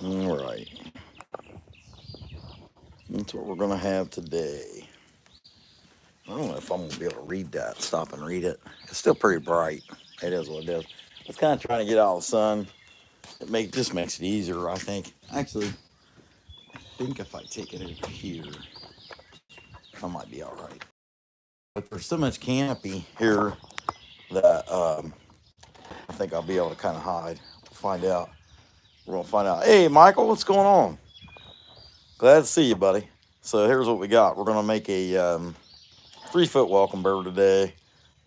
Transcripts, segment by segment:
All right. That's what we're going to have today. I don't know if I'm going to be able to read that. Stop and read it. It's still pretty bright. It is what it is. It's kind of trying to get out of the sun. Just makes it easier, I think. Actually, I think if I take it over here, I might be all right. But there's so much canopy here that I think I'll be able to kind of hide. We'll find out. We're going to find out. Hey, Michael, what's going on? Glad to see you, buddy. So here's what we got. We're going to make a 3-foot welcome bird today.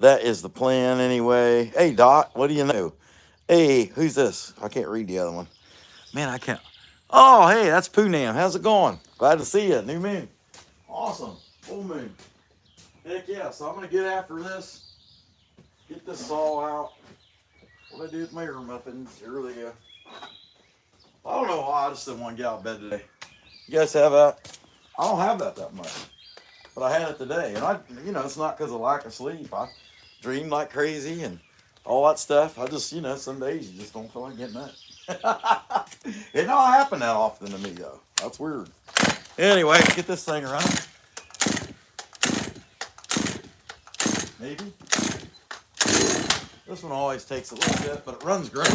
That is the plan anyway. Hey, Dot, what do you know? Hey, who's this? I can't read the other one. Man, I can't. Oh, hey, that's Poonam. How's it going? Glad to see you. New moon. Awesome. Full moon. Heck yeah. So I'm going to get after this. Get this saw out. What I do with my ear muffins. Here they go. I don't know why. I just didn't want to get out of bed today. You guys have that? I don't have that much. But I had it today. And it's not because of lack of sleep. I dream like crazy and all that stuff. I just, some days you just don't feel like getting up. It don't happen that often to me, though. That's weird. Anyway, get this thing running. Maybe. This one always takes a little bit, but it runs great.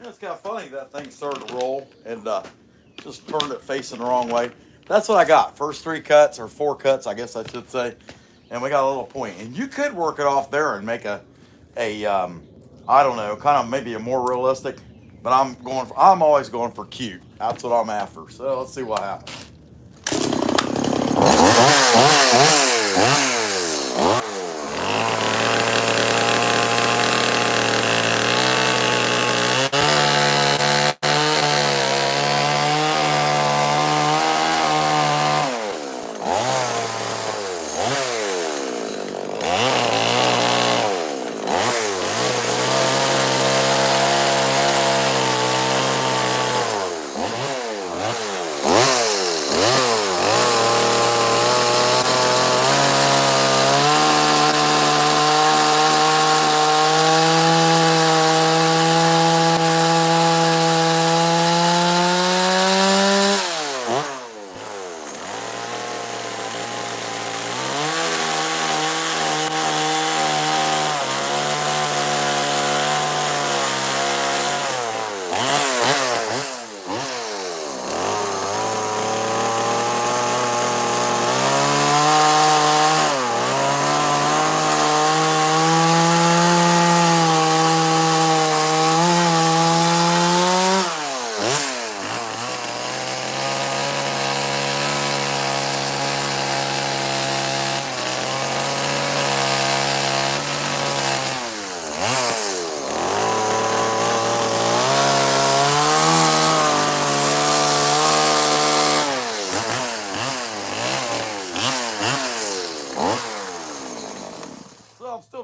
It's kind of funny that thing started to roll and just turned it facing the wrong way. That's what I got. First 3 cuts, or 4 cuts, I guess I should say. And we got a little point. And you could work it off there and make a I don't know, kind of maybe a more realistic. But I'm always going for cute. That's what I'm after. So let's see what happens.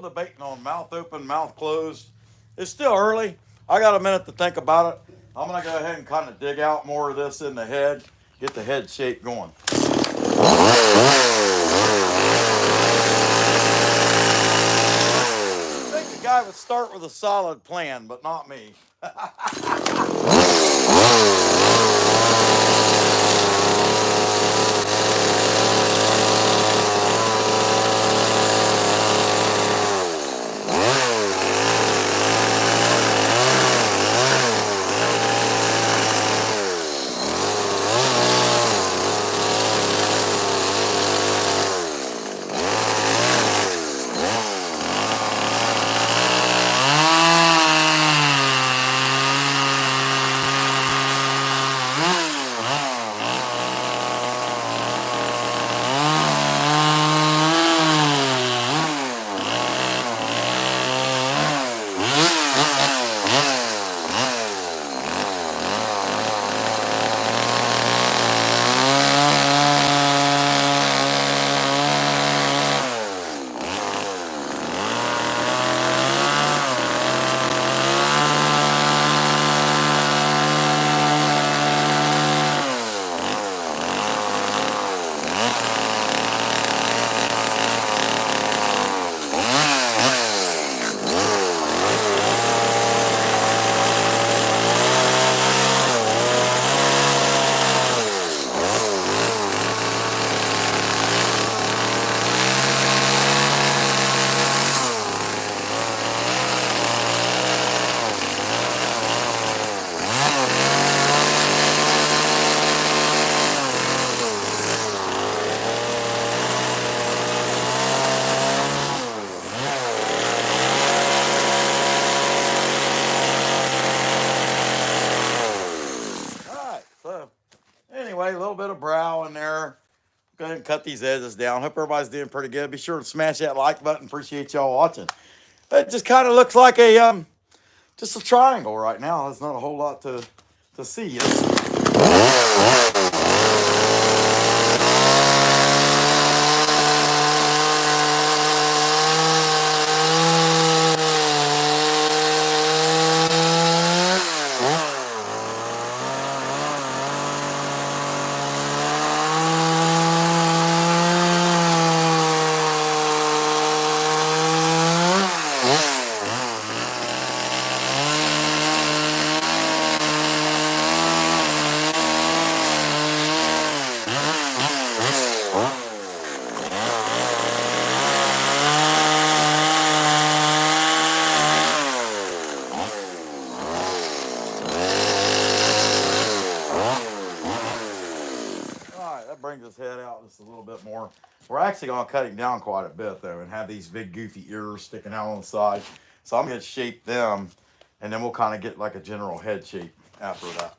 debating on mouth open, mouth closed. It's still early. I got a minute to think about it. I'm going to go ahead and kind of dig out more of this in the head, get the head shape going. I think the guy would start with a solid plan, but not me. So anyway, a little bit of brow in there. Go ahead and cut these edges down. Hope everybody's doing pretty good. Be sure to smash that like button. Appreciate y'all watching. It just kind of looks like a just a triangle right now. There's not a whole lot to see. That brings his head out just a little bit more. We're actually going to cut him down quite a bit, though, and have these big goofy ears sticking out on the side. So I'm going to shape them, and then we'll kind of get like a general head shape after that.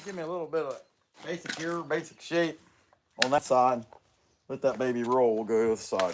Give me a little bit of basic ear, basic shape on that side. Let that baby roll. We'll go to the side.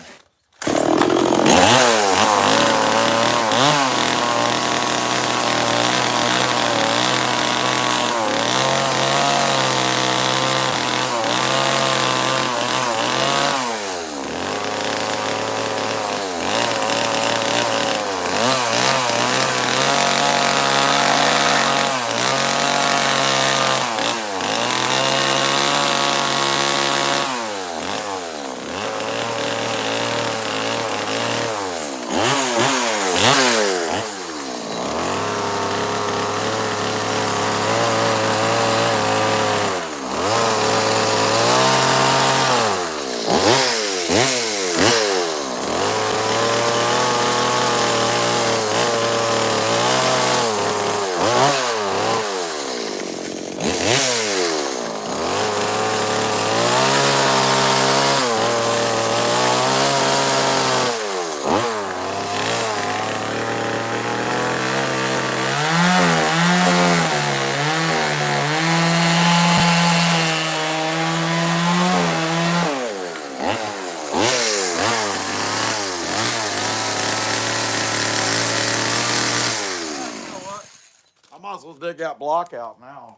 it got block out now.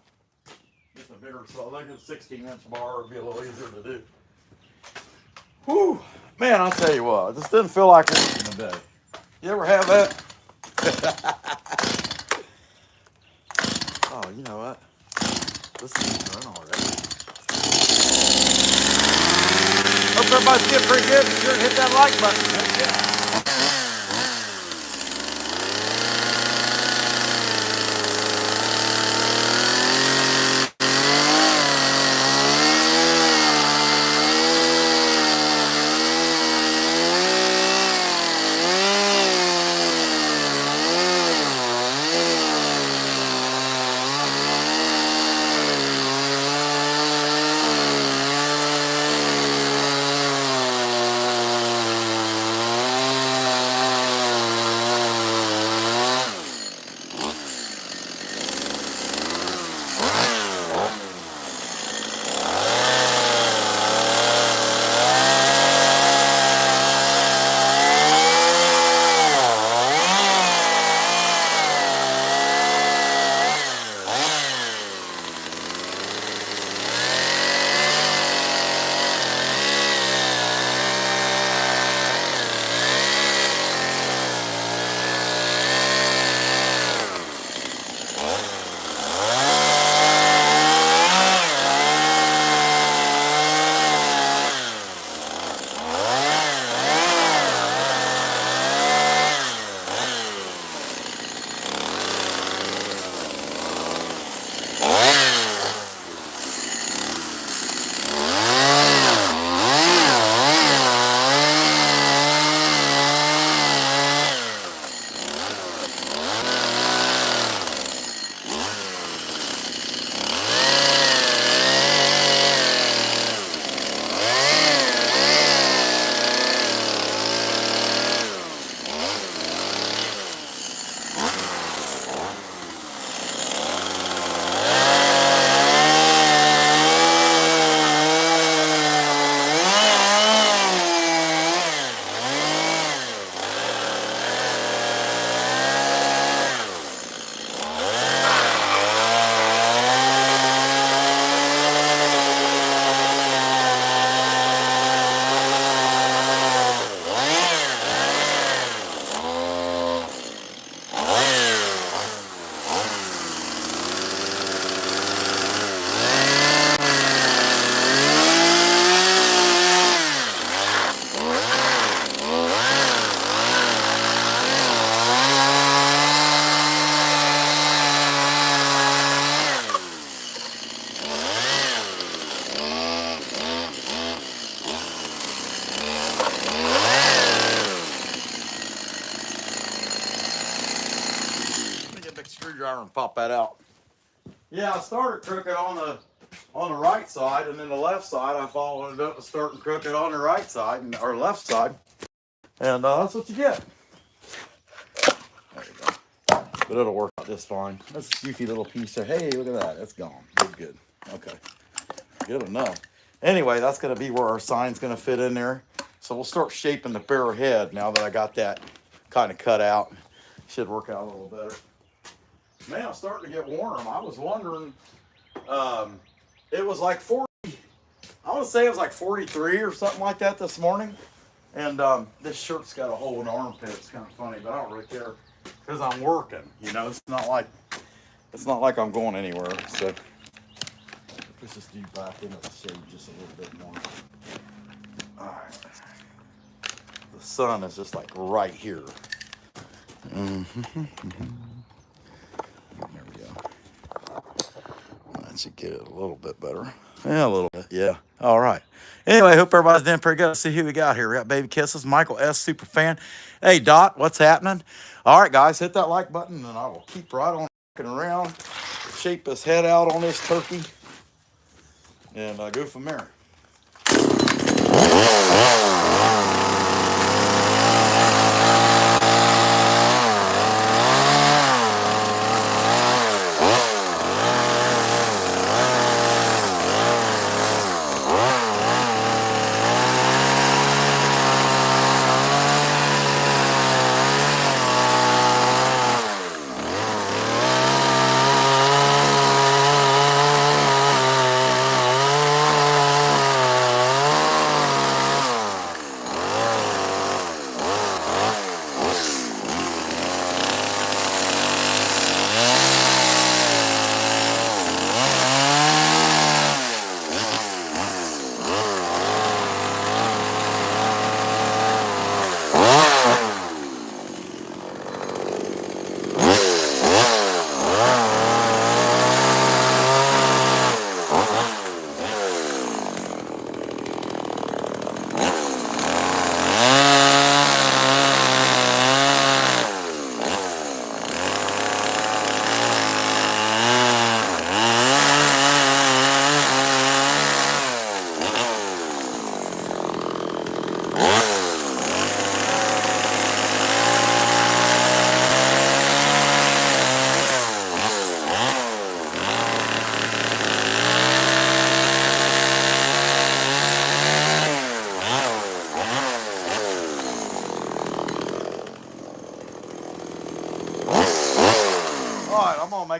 It's a bigger, so I think a 16-inch bar would be a little easier to do. Whew, man, I'll tell you what, this doesn't feel like working today. You ever have that? Oh, you know what? This thing's run already. Hope everybody's getting pretty good. Be sure to hit that like button. Heck yeah. Screwdriver and pop that out. Yeah, I started crooked on the right side, and then the left side I followed it up with starting crooked on the right side or left side, and that's what you get. There you go. But it'll work out just fine. That's a goofy little piece there. Hey, look at that. It's gone. Good. Okay. Good enough. Anyway, that's going to be where our sign's going to fit in there. So we'll start shaping the barrel head now that I got that kind of cut out. Should work out a little better. Man, it's starting to get warm. I was wondering, it was like 40, I want to say it was like 43 or something like that this morning. And this shirt's got a hole in the armpit. It's kind of funny, but I don't really care because I'm working. You know, it's not like I'm going anywhere. So let's just do back into the shade just a little bit more. All right. The sun is just like right here. There we go. That should get it a little bit better. Yeah, a little bit. Yeah. All right. Anyway, hope everybody's doing pretty good. Let's see who we got here. We got Baby Kisses, Michael S. Super Fan. Hey, Dot, what's happening? All right, guys, hit that like button, and I will keep right on around, shape his head out on this turkey, and go from there.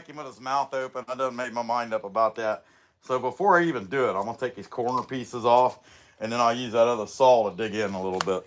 make him with his mouth open. I done made my mind up about that. So before I even do it, I'm gonna take these corner pieces off, and then I'll use that other saw to dig in a little bit.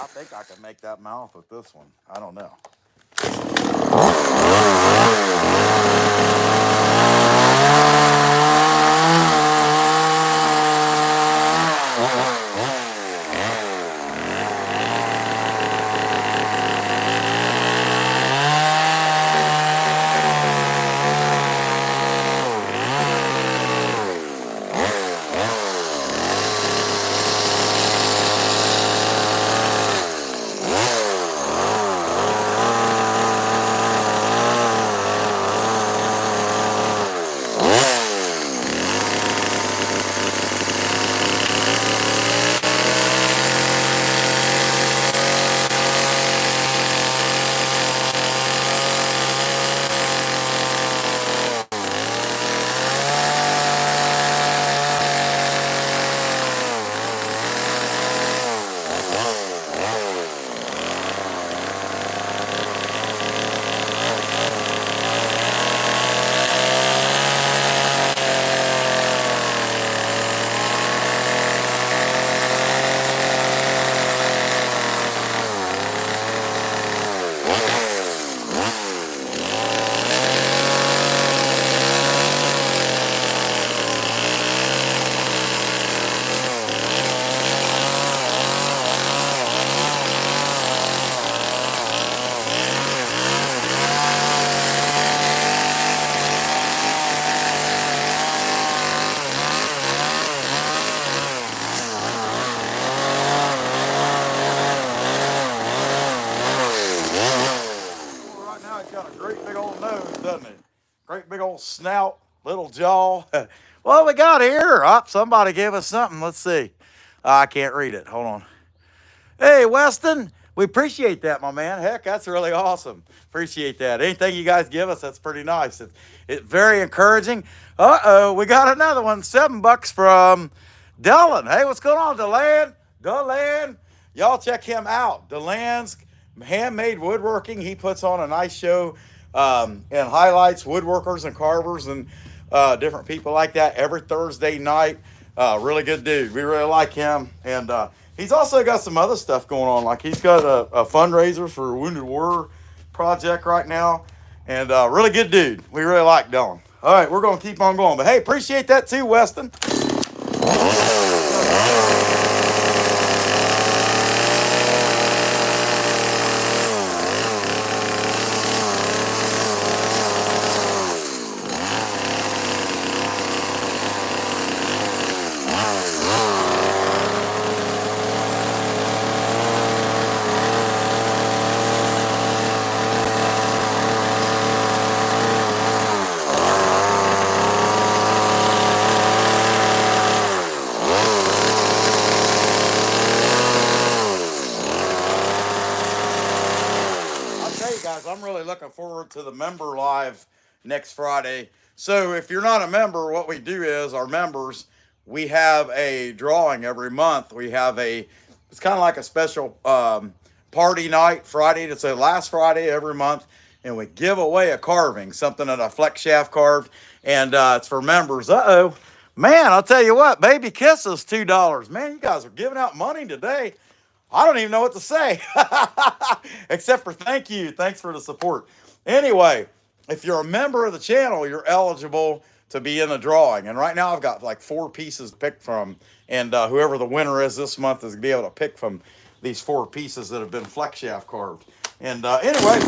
I think I can make that mouth with this one. I don't know. Great big old nose, doesn't he? Great big old snout, little jaw. What we got here? Oh, somebody gave us something. Let's see. I can't read it. Hold on. Hey, Weston, we appreciate that, my man. Heck, that's really awesome. Appreciate that. Anything you guys give us, that's pretty nice. It's very encouraging. Uh-oh, we got another one. $7 from Dylan. Hey, what's going on, Deland? Deland. Y'all check him out. Deland's handmade woodworking. He puts on a nice show and highlights woodworkers and carvers and different people like that every Thursday night. Really good dude. We really like him. And he's also got some other stuff going on. Like he's got a fundraiser for Wounded Warrior Project right now. And really good dude. We really like Dylan. All right, we're going to keep on going. But hey, appreciate that too, Weston. I'm really looking forward to the member live next Friday. So if you're not a member, what we do is our members, we have a drawing every month. We have it's kind of like a special party night Friday. It's the last Friday every month. And we give away a carving, something that a flex shaft carved. And it's for members. Uh-oh. Man, I'll tell you what, Baby Kisses, $2. Man, you guys are giving out money today. I don't even know what to say, except for thank you. Thanks for the support. Anyway, if you're a member of the channel, you're eligible to be in the drawing. And right now I've got like 4 pieces to pick from. And whoever the winner is this month is going to be able to pick from these 4 pieces that have been flex shaft carved. And anyway,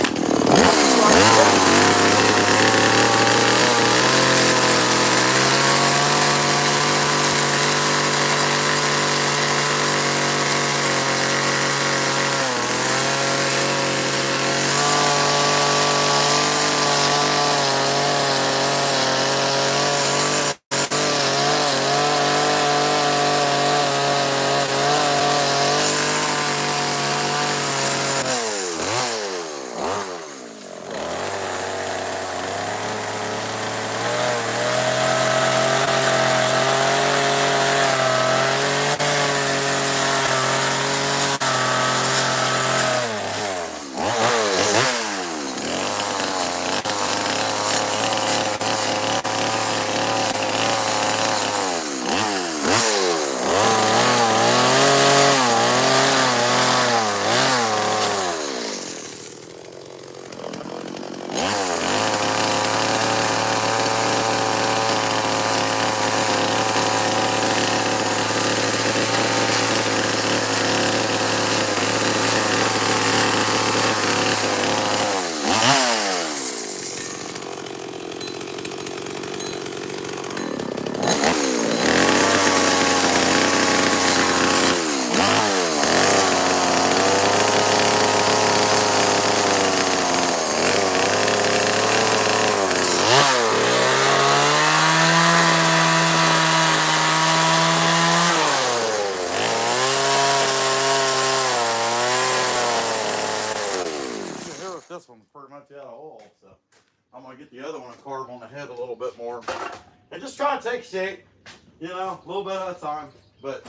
This one's pretty much out of oil, so I'm gonna get the other one and carve on the head a little bit more, and just try to take shape, you know, a little bit at a time. But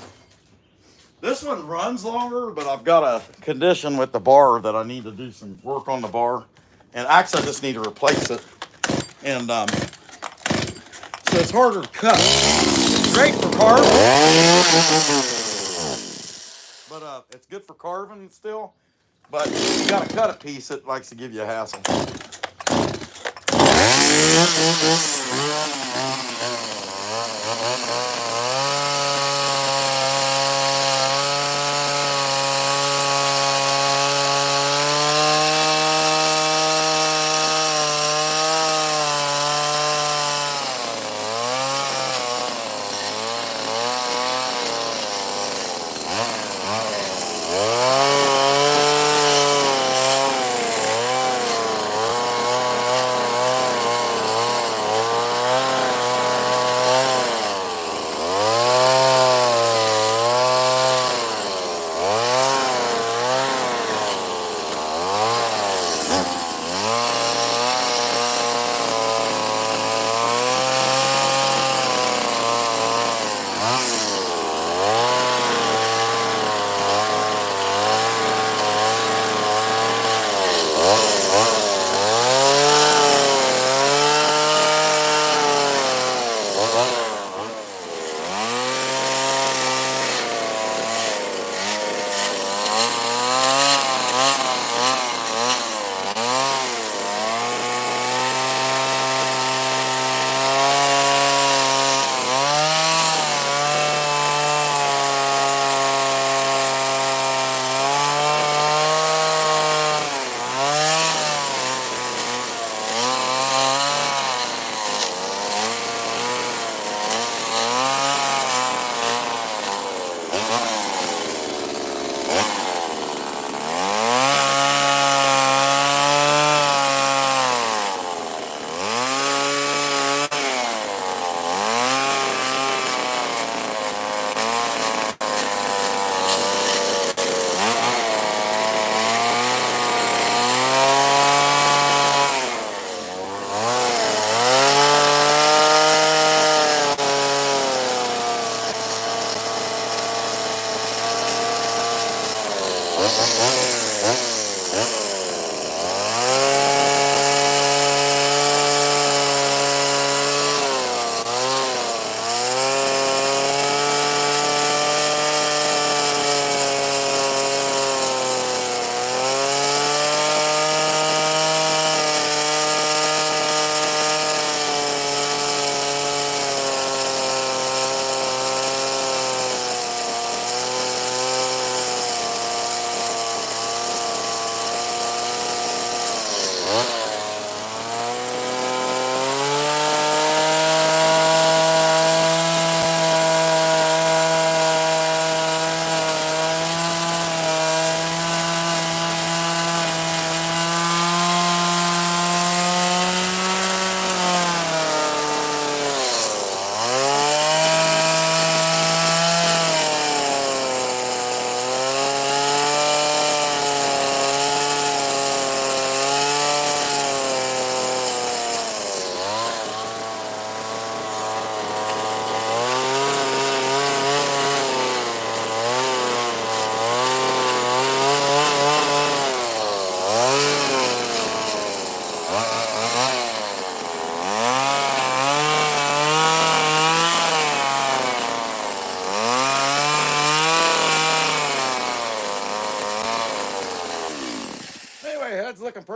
this one runs longer, but I've got a condition with the bar that I need to do some work on the bar, and actually I just need to replace it, and so it's harder to cut. It's great for carving, but it's good for carving still. But you gotta cut a piece that likes to give you a hassle.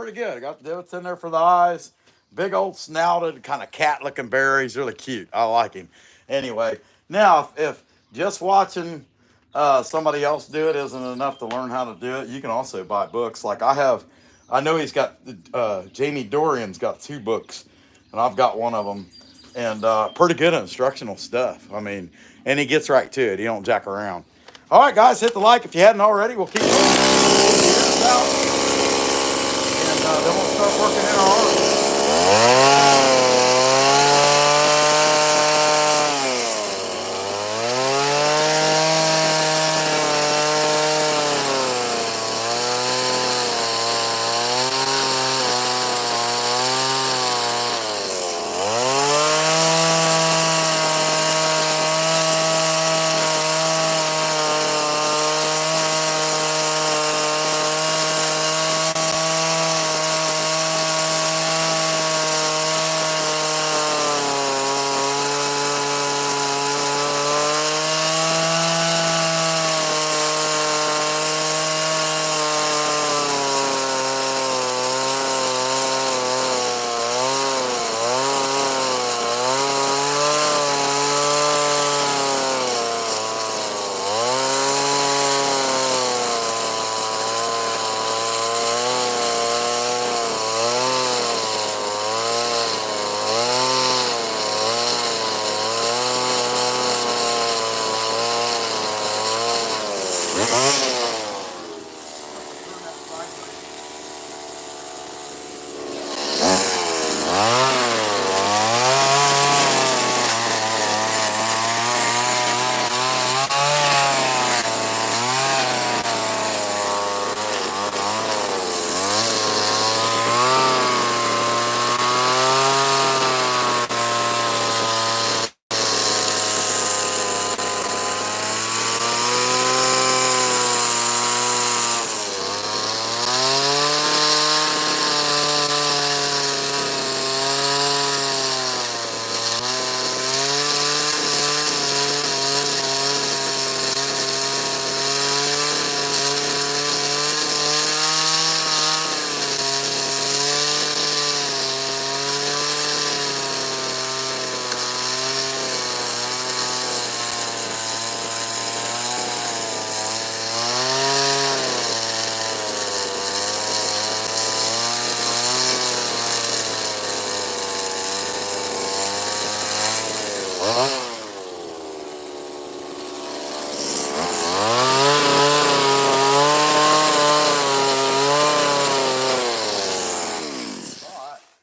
pretty good. I got the divots in there for the eyes. Big old snouted, kind of cat-looking bear. He's really cute. I like him. Anyway, now if just watching somebody else do it isn't enough to learn how to do it, you can also buy books. Like I know he's got, Jamie Dorian's got 2 books, and I've got one of them. And pretty good instructional stuff. I mean, and he gets right to it. He don't jack around. All right, guys, hit the like if you hadn't already. We'll keep going. Out, and then we'll start working in our arms.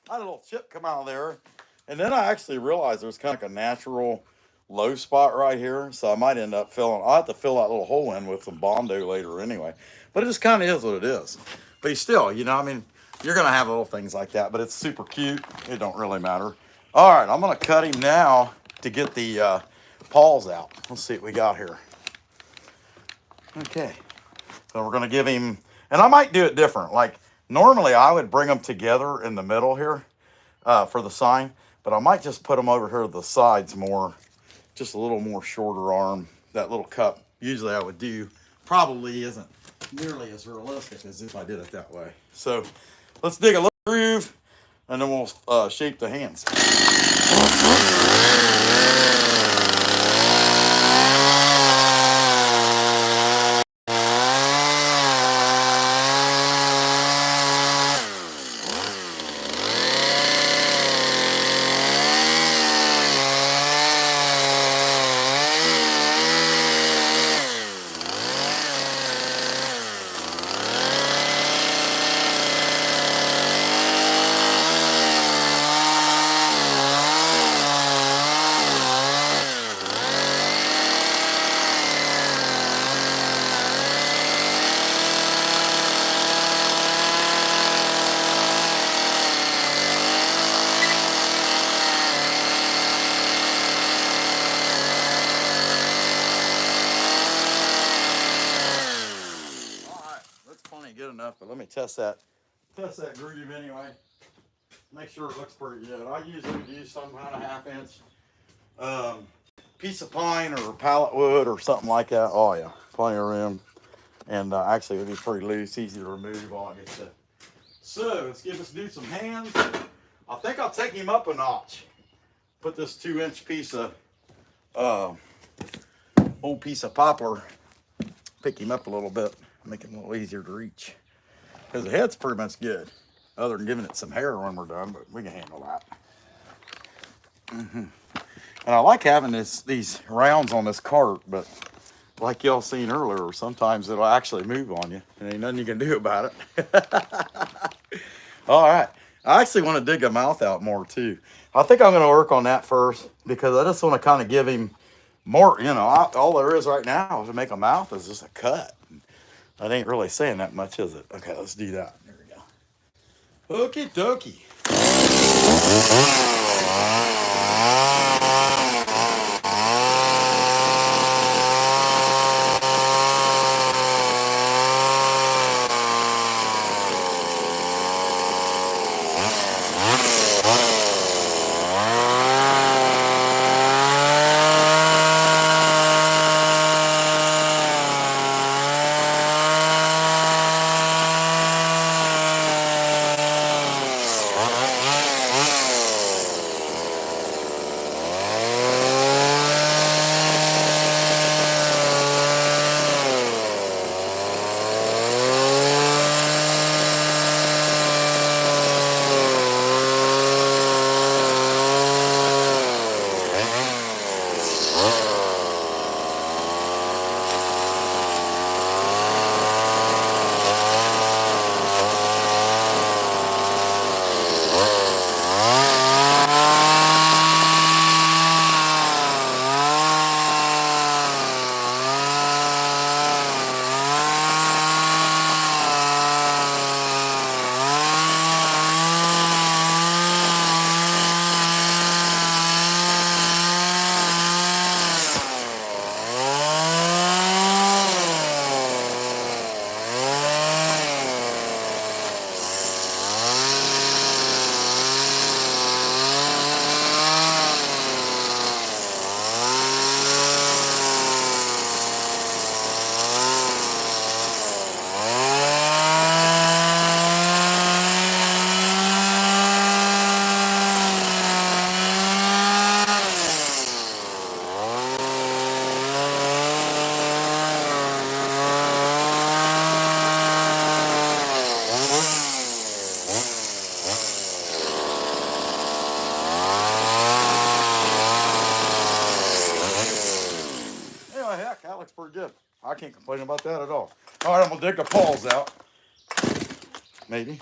I had a little chip come out of there, and then I actually realized there's kind of like a natural low spot right here, so I might end up I'll have to fill that little hole in with some Bondo later anyway, but it just kind of is what it is. But still, I mean, you're gonna have little things like that, but it's super cute. It don't really matter. All right, I'm gonna cut him now to get the paws out. Let's see what we got here. Okay, so we're gonna give him, and I might do it different. Like normally I would bring them together in the middle here for the sign, but I might just put them over here to the sides more, just a little more shorter arm. That little cup usually I would do probably isn't nearly as realistic as if I did it that way. So let's dig a little groove, and then we'll shape the hands. Good enough, but let me test that groove anyway. Make sure it looks pretty good. I usually use some kind of 1/2 inch piece of pine or pallet wood or something like that. Oh yeah, plenty of room, and actually it'll be pretty loose, easy to remove. All I get to So let's give this dude some hands. I think I'll take him up a notch. Put this 2-inch piece of old piece of poplar, pick him up a little bit, make him a little easier to reach. Because the head's pretty much good, other than giving it some hair when we're done, but we can handle that. And I like having these rounds on this cart, but like y'all seen earlier, sometimes it'll actually move on you, and ain't nothing you can do about it. All right. I actually want to dig a mouth out more too. I think I'm going to work on that first because I just want to kind of give him more, all there is right now to make a mouth is just a cut. That ain't really saying that much, is it? Okay, let's do that. There we go. Okie dokie. Heck, that looks pretty good. I can't complain about that at all. All right, I'm gonna dig the paws out. Maybe.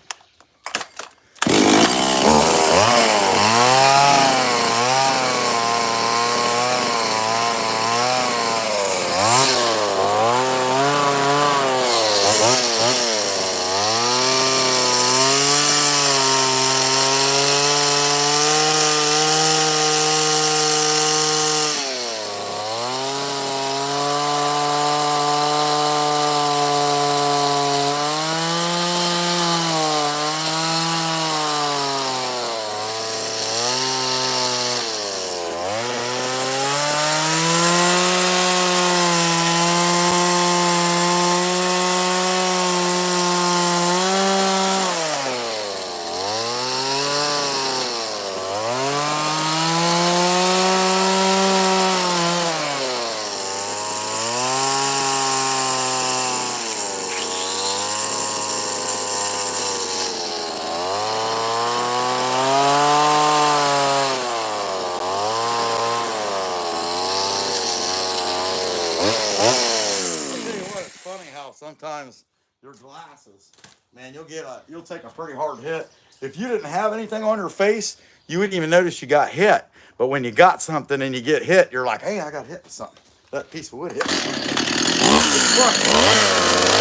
Sometimes your glasses, man, you'll take a pretty hard hit. If you didn't have anything on your face, you wouldn't even notice you got hit. But when you got something and you get hit, you're like, hey, I got hit with something. That piece of wood hit me. It's funny.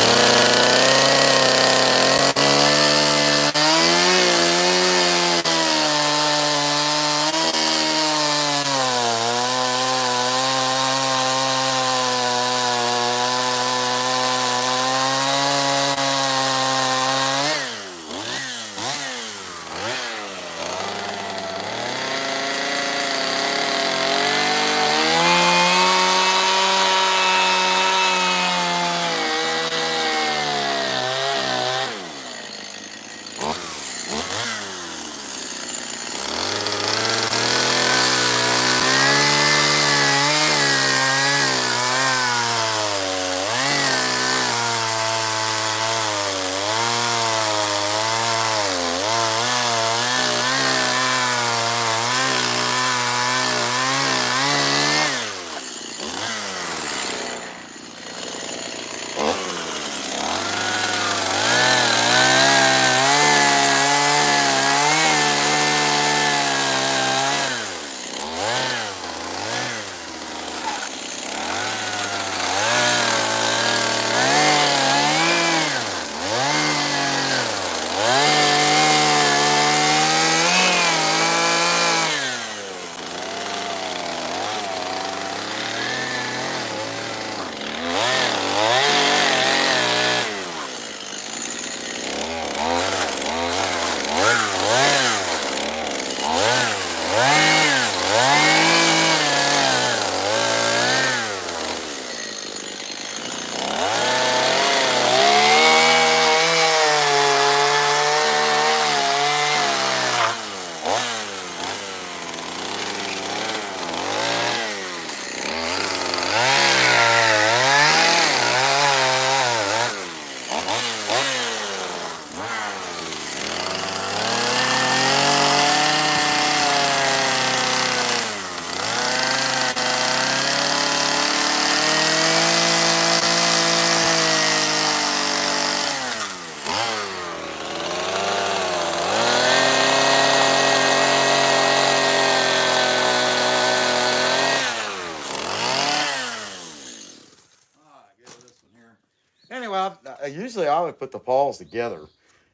Anyway, usually I would put the paws together,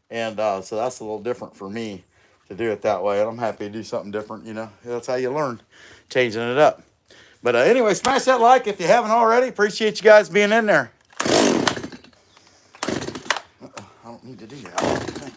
and so that's a little different for me to do it that way. And I'm happy to do something different. You know, that's how you learn, changing it up. But anyway, smash that like if you haven't already. Appreciate you guys being in there. I don't need to do that.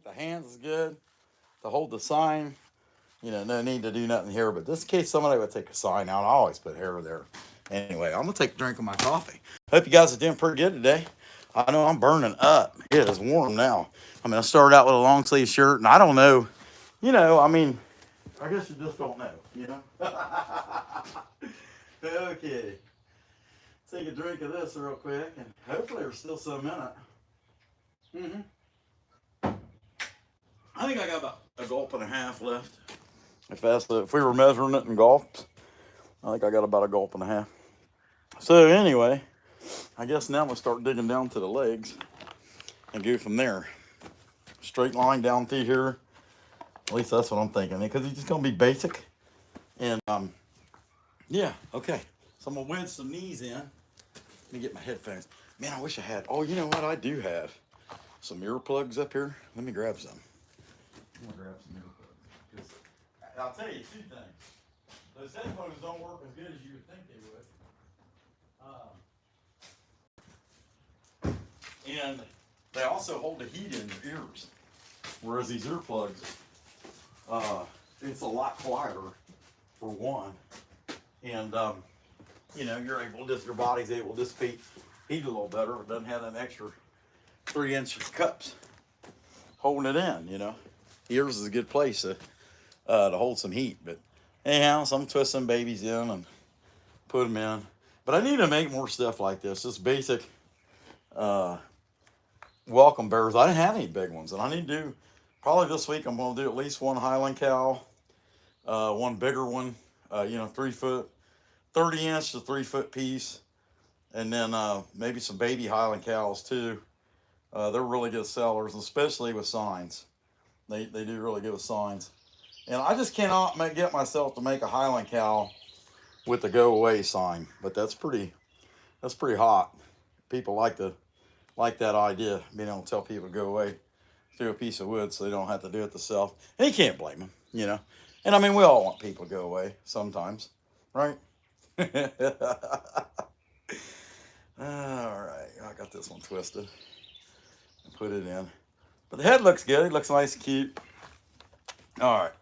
The hands is good to hold the sign. You know, no need to do nothing here, but this case somebody would take a sign out. I always put hair there. Anyway, I'm gonna take a drink of my coffee. Hope you guys are doing pretty good today. I know I'm burning up. It is warm now. I mean, I started out with a long sleeve shirt, and I don't know. You know, I mean, I guess you just don't know. You know. Okay. Take a drink of this real quick, and hopefully there's still some in it. I think I got about a gulp and a half left. If we were measuring it in gulps, I think I got about a gulp and a half. So anyway, I guess now we'll start digging down to the legs and go from there. Straight line down through here. At least that's what I'm thinking, because it's just gonna be basic. And yeah, okay. So I'm gonna wedge some knees in. Let me get my headphones. Man, I wish I had. Oh, you know what? I do have some earplugs up here. Let me grab some. I'm gonna grab some earplugs. I'll tell you two things. Those headphones don't work as good as you would think they would. And they also hold the heat in your ears. Whereas these earplugs, it's a lot quieter for one. And you know, your body's able to dissipate heat a little better. It doesn't have them extra 3-inch cups. holding it in, you know. Ears is a good place to hold some heat. But anyhow, so I'm twisting babies in and put them in. But I need to make more stuff like this. Just basic uh, welcome bears. I didn't have any big ones, and I need to do probably this week. I'm going to do at least one Highland cow, one bigger one, 3 foot, 30 inch to 3 foot piece, and then maybe some baby Highland cows too. They're really good sellers, especially with signs. They do really good with signs. And I just cannot get myself to make a Highland cow with the go away sign, but that's pretty hot. People like that idea, being able to tell people to go away through a piece of wood so they don't have to do it themselves. And you can't blame them, you know. And I mean, we all want people to go away sometimes, right? All right, I got this one twisted and put it in. But the head looks good. It looks nice and cute. All right.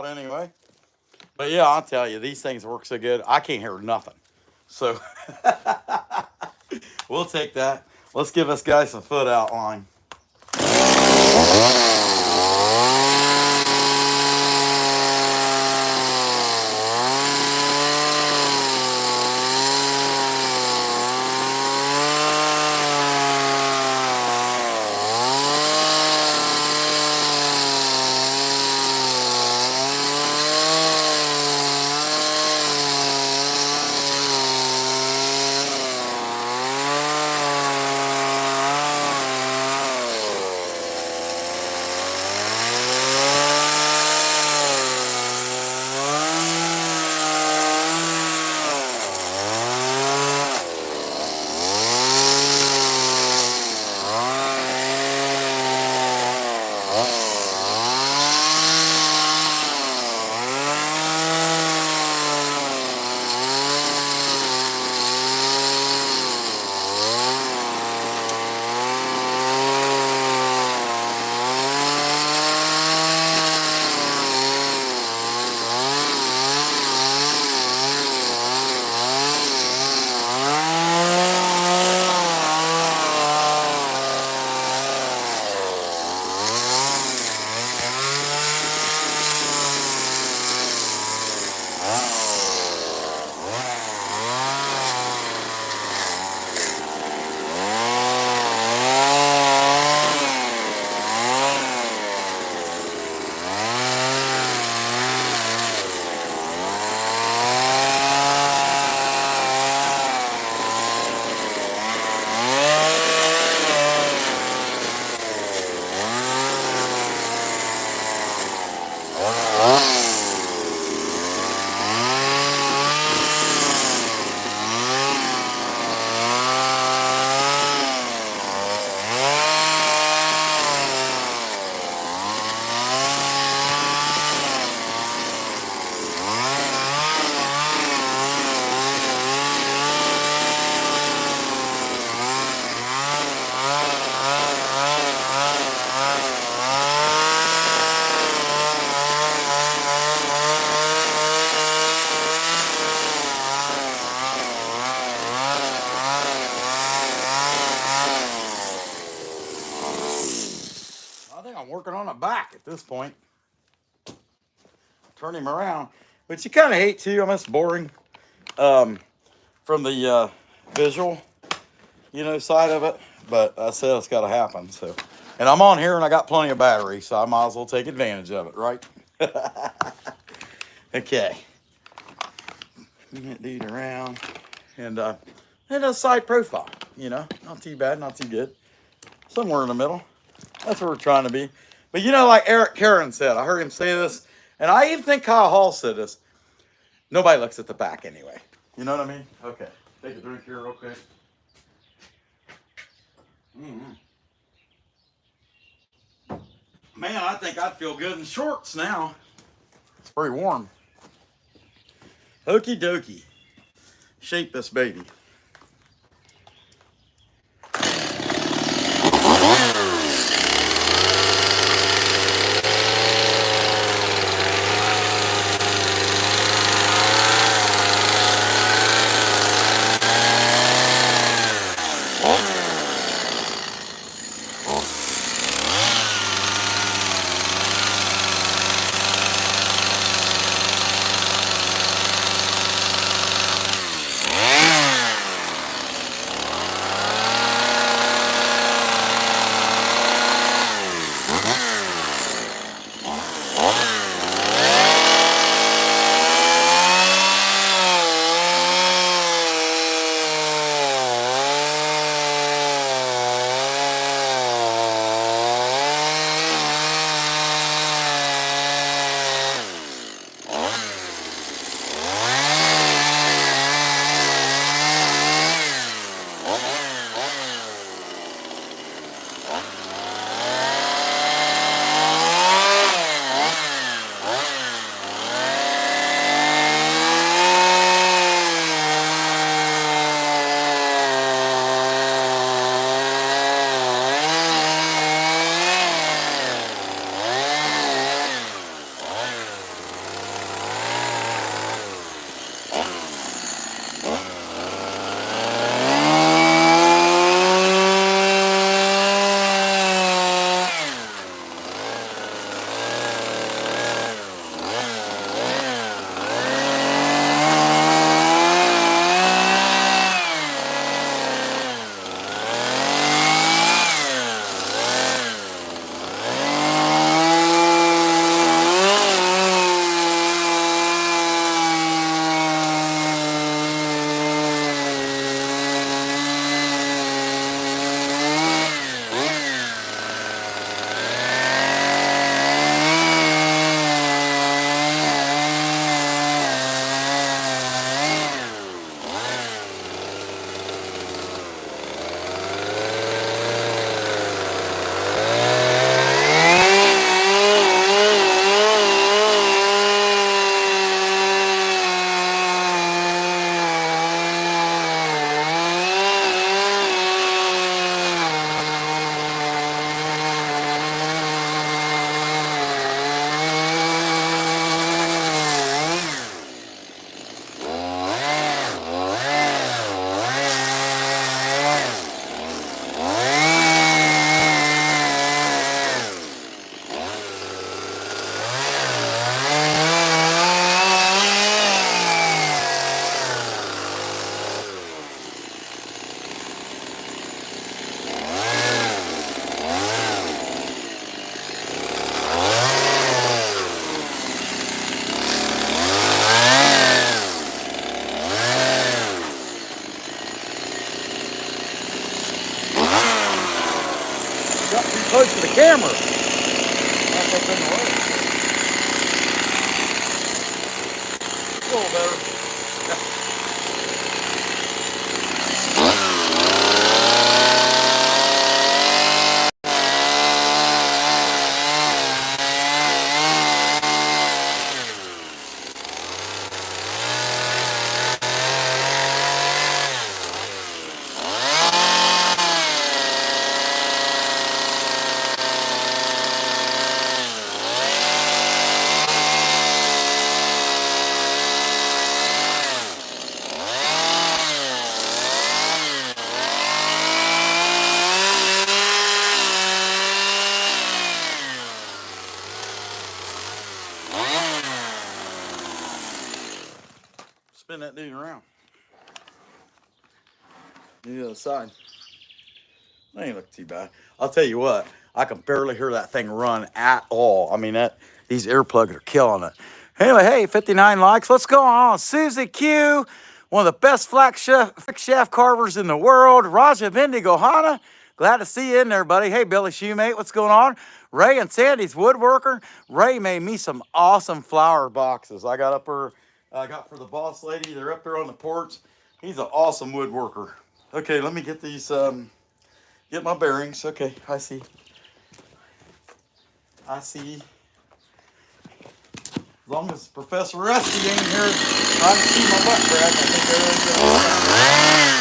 anyway. But yeah, I'll tell you, these things work so good. I can't hear nothing. So we'll take that. Let's give us guys some foot outline. I think I'm working on a back at this point. Turn him around, which you kind of hate to. I mean, it's boring from the visual, side of it. But I said it's got to happen. So, and I'm on here and I got plenty of battery, so I might as well take advantage of it, right? Okay. Bring that dude around, and a side profile. Not too bad, not too good. Somewhere in the middle. That's where we're trying to be. But like Eric Karen said, I heard him say this, and I even think Kyle Hall said this. Nobody looks at the back anyway. You know what I mean? Okay. Take a drink here real quick. Man, I think I'd feel good in shorts now. It's pretty warm. Okie dokie. Shape this baby. little better. Spin that dude around. The other side. That ain't look too bad. I'll tell you what, I can barely hear that thing run at all. I mean, these earplugs are killing it. Anyway, hey, 59 likes. Let's go on. Susie Q, one of the best fixed shaft carvers in the world. Raja Vindigo Hana, glad to see you in there, buddy. Hey, Billy Shoemate, what's going on? Ray and Sandy's woodworker. Ray made me some awesome flower boxes. I got for the boss lady. They're up there on the porch. He's an awesome woodworker. Okay, let me get these, get my bearings. Okay, I see. As long as Professor Rusty ain't here, I can see my butt crack. I think everything's going on.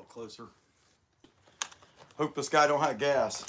Closer. Hope this guy don't have gas.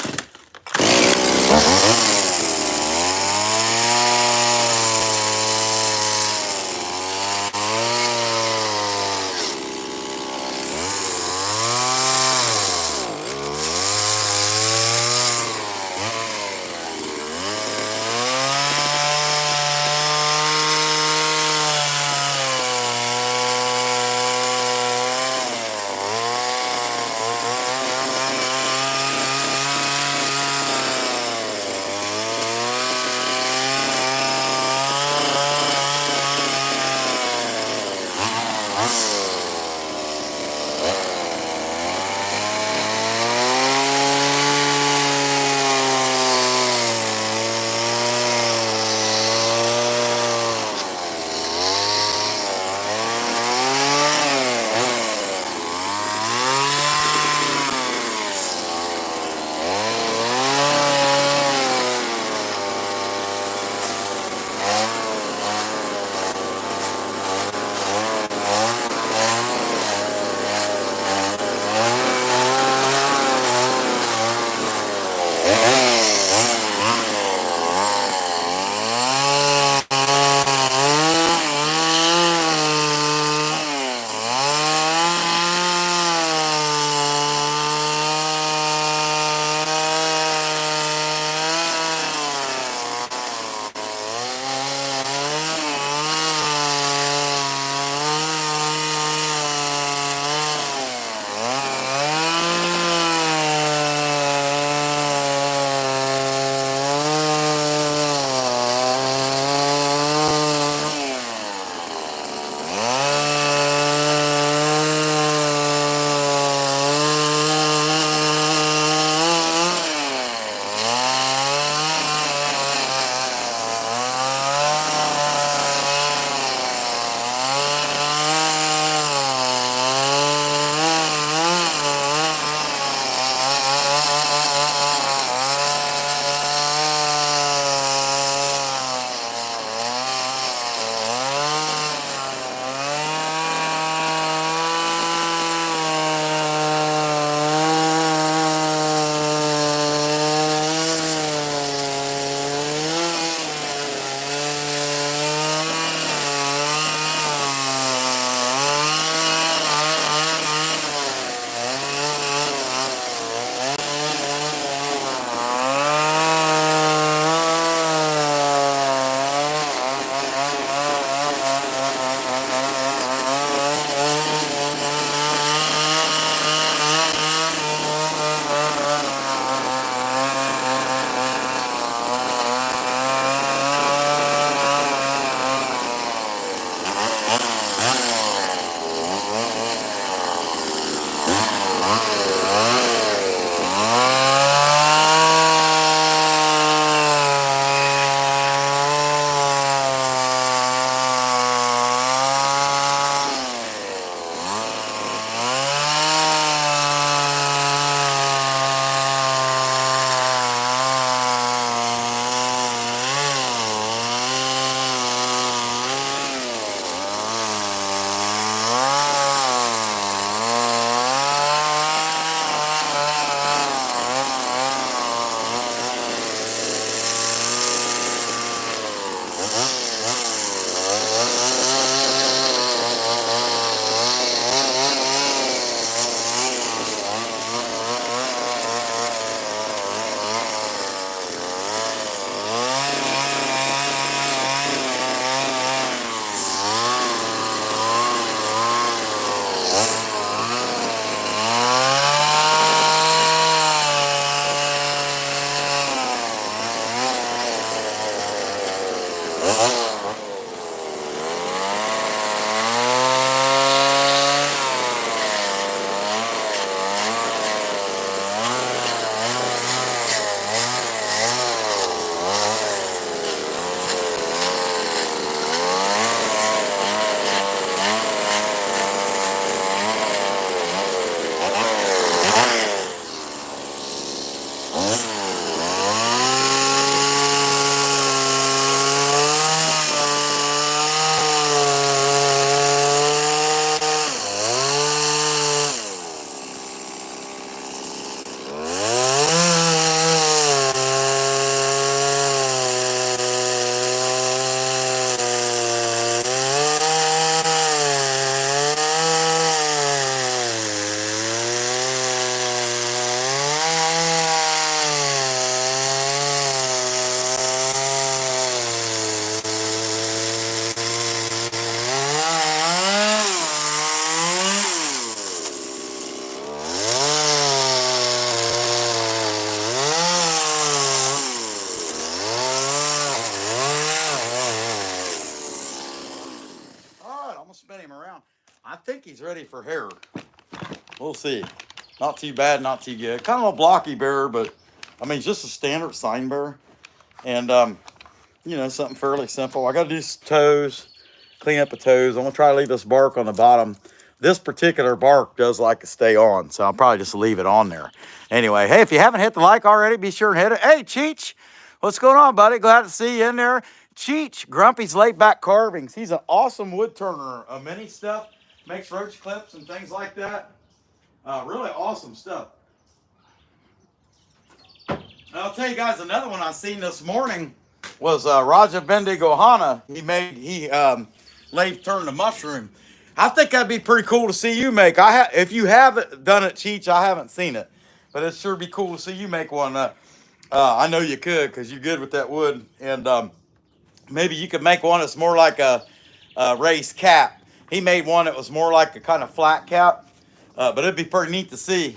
spin him around. I think he's ready for hair. We'll see. Not too bad, not too good. Kind of a blocky bear, but I mean, just a standard sign bear. And, you know, something fairly simple. I got to do some toes, clean up the toes. I'm going to try to leave this bark on the bottom. This particular bark does like to stay on, so I'll probably just leave it on there. Anyway, hey, if you haven't hit the like already, be sure and hit it. Hey, Cheech, what's going on, buddy? Glad to see you in there. Cheech, Grumpy's Laid Back Carvings. He's an awesome wood turner. Mini stuff, makes roach clips and things like that. Really awesome stuff. I'll tell you guys, another one I seen this morning was Raja Bendigohana. He lathe turned a mushroom. I think that'd be pretty cool to see you make. If you haven't done it, Cheech, I haven't seen it, but it'd sure be cool to see you make one. I know you could because you're good with that wood, and maybe you could make one that's more like a raised cap. He made one that was more like a kind of flat cap, but it'd be pretty neat to see.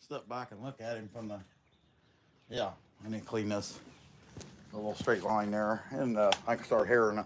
Step back and look at him from the, yeah, I need to clean this, a little straight line there, and I can start hairing it.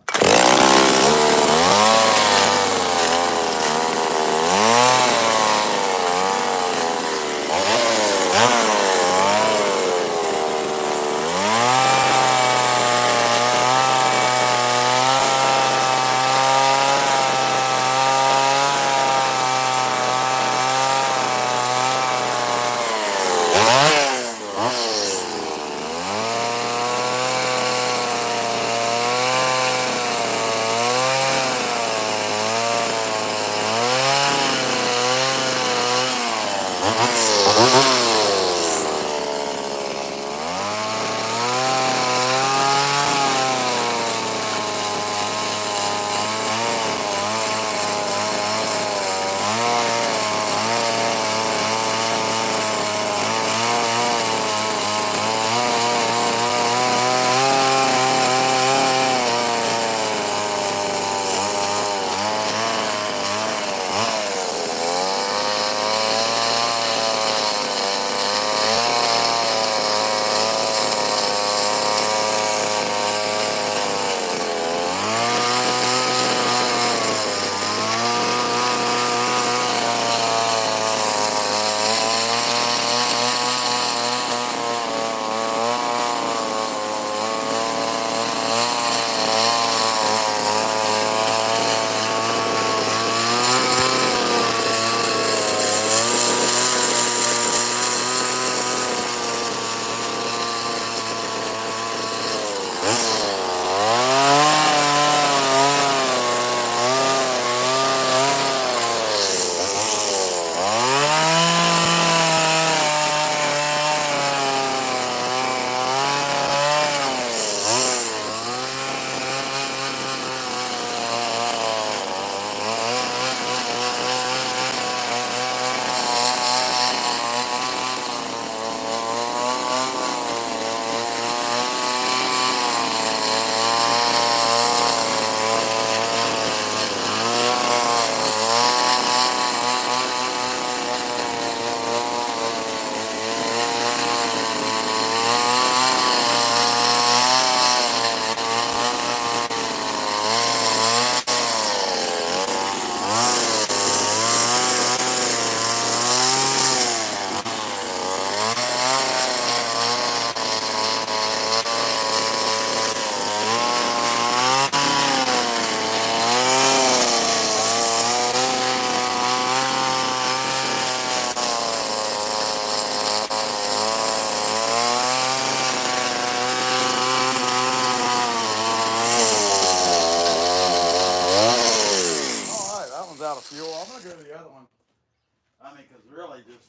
I mean, because really, just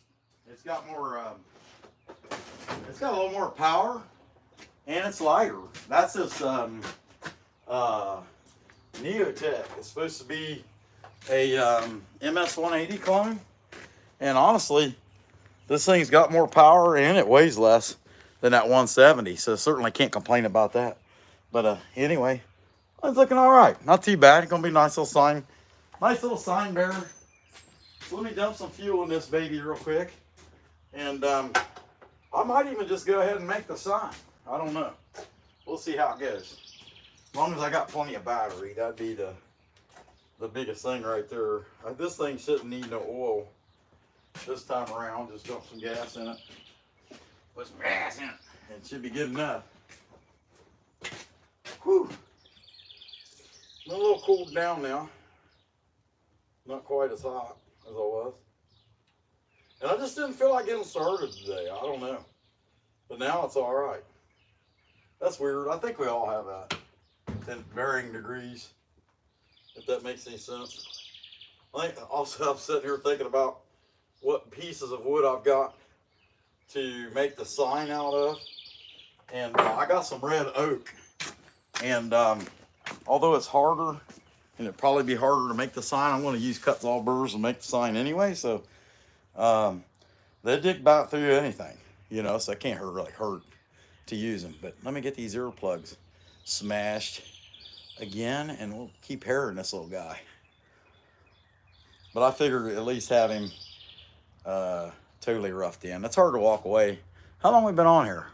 it's got more. It's got a little more power, and it's lighter. That's this Neotech. It's supposed to be a MS 180 clone, and honestly, this thing's got more power and it weighs less than that 170. So certainly can't complain about that. But anyway, it's looking all right. Not too bad. It's gonna be a nice little sign bearer. So let me dump some fuel in this baby real quick, and I might even just go ahead and make the sign. I don't know. We'll see how it goes. As long as I got plenty of battery, that'd be the biggest thing right there. This thing shouldn't need no oil this time around. Just dump some gas in it. Put some gas in it. It should be good enough. Whew. I'm a little cooled down now. Not quite as hot as I was. And I just didn't feel like getting started today. I don't know. But now it's all right. That's weird. I think we all have that in varying degrees, if that makes any sense. I think also I'm sitting here thinking about what pieces of wood I've got to make the sign out of. And I got some red oak. And although it's harder, and it'd probably be harder to make the sign, I'm going to use Kutzall burrs and make the sign anyway. So they dig about through anything, you know, so it can't really hurt to use them. But let me get these earplugs smashed again, and we'll keep herring this little guy. But I figured at least have him totally roughed in. It's hard to walk away. How long have we been on here?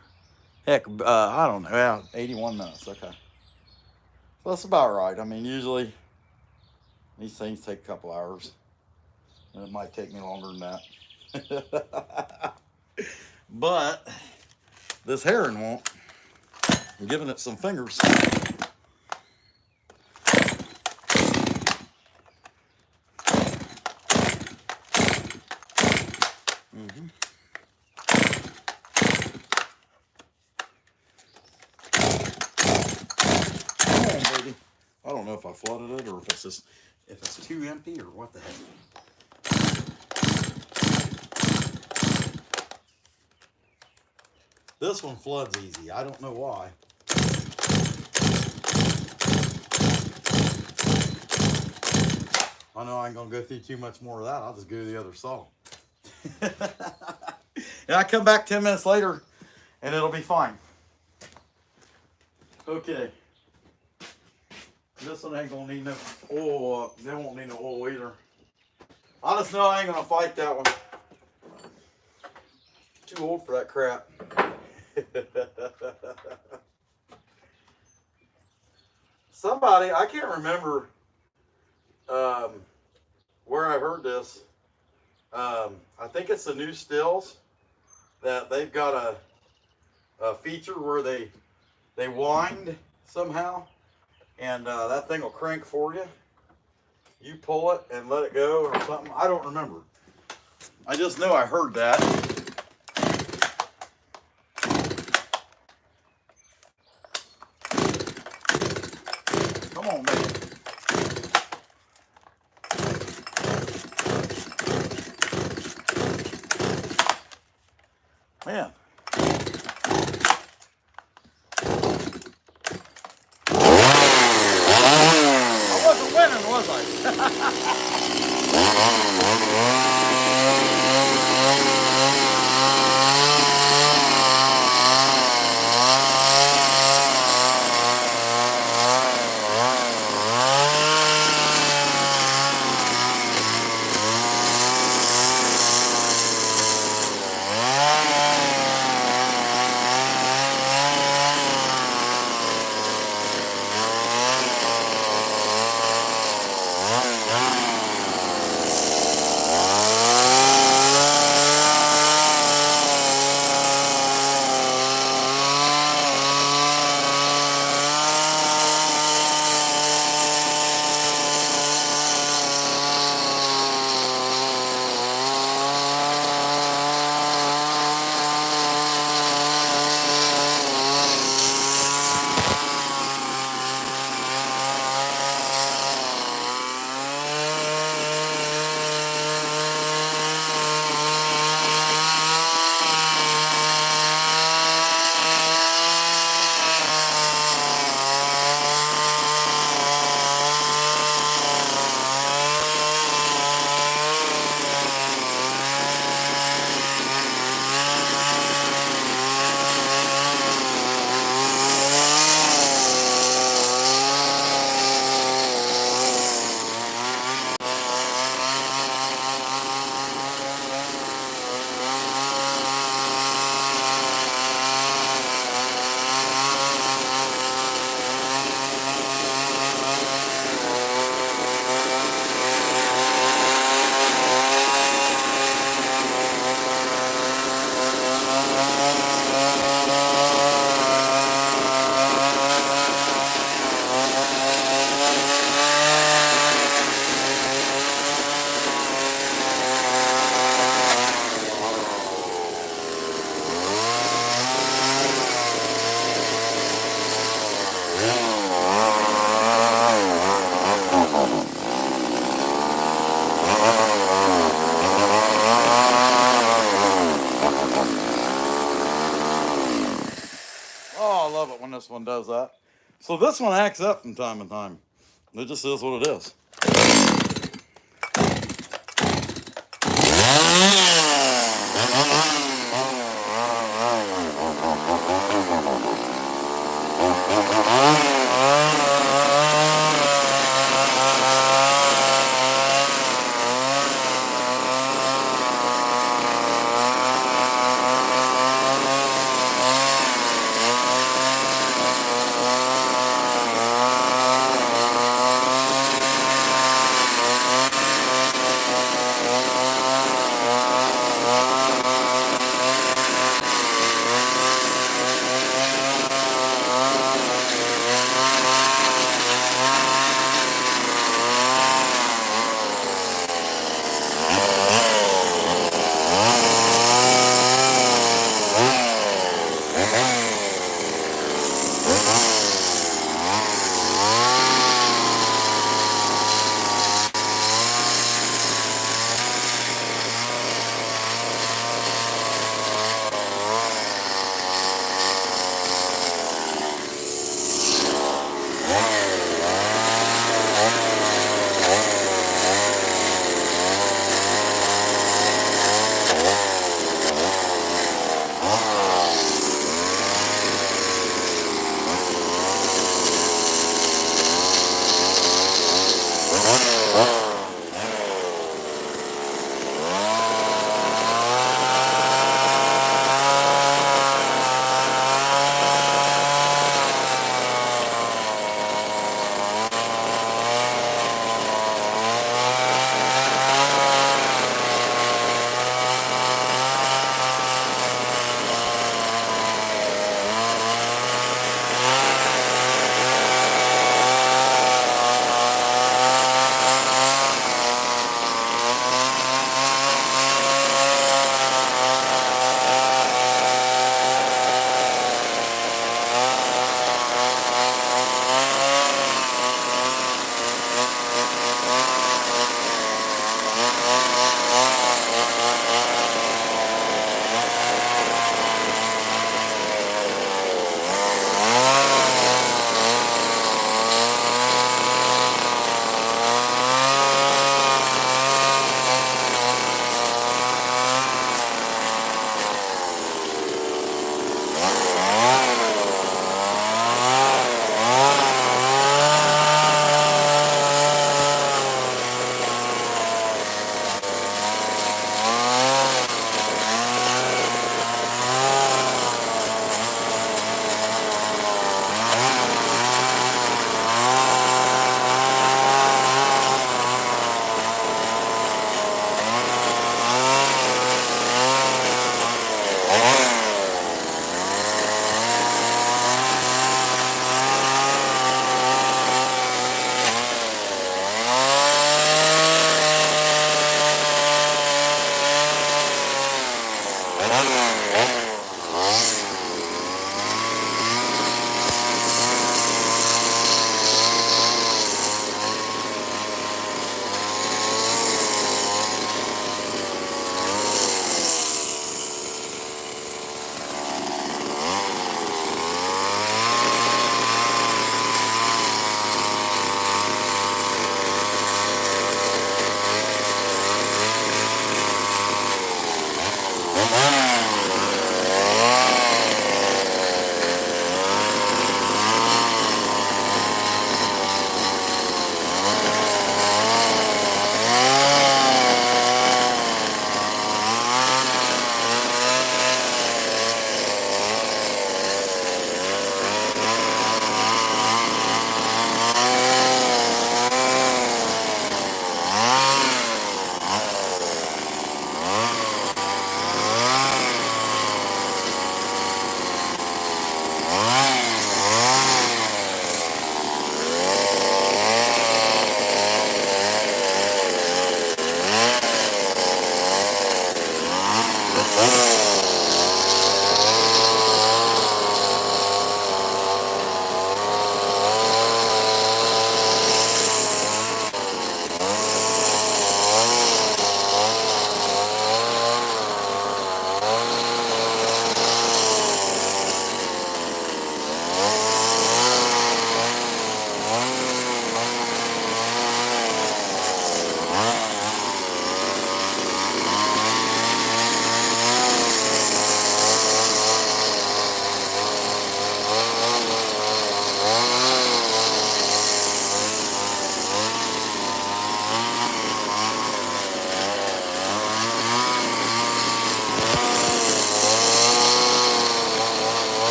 Heck, I don't know. Yeah, 81 minutes. Okay. So that's about right. I mean, usually these things take a couple hours. And it might take me longer than that. But this herring won't. I'm giving it some fingers. Come on, baby. I don't know if I flooded it or if it's too empty or what the heck. This one floods easy. I don't know why. I know I ain't gonna go through too much more of that. I'll just go to the other saw. And I come back 10 minutes later and it'll be fine. Okay. This one ain't gonna need no oil. They won't need no oil either. I just know I ain't gonna fight that one. Too old for that crap. Somebody, I can't remember where I heard this. I think it's the new stills that they've got a feature where they wind somehow, and that thing will crank for you. You pull it and let it go or something. I don't remember. I just know I heard that. Come on, baby. Man. I wasn't winning, was I? this one does that. So this one acts up from time to time. It just is what it is.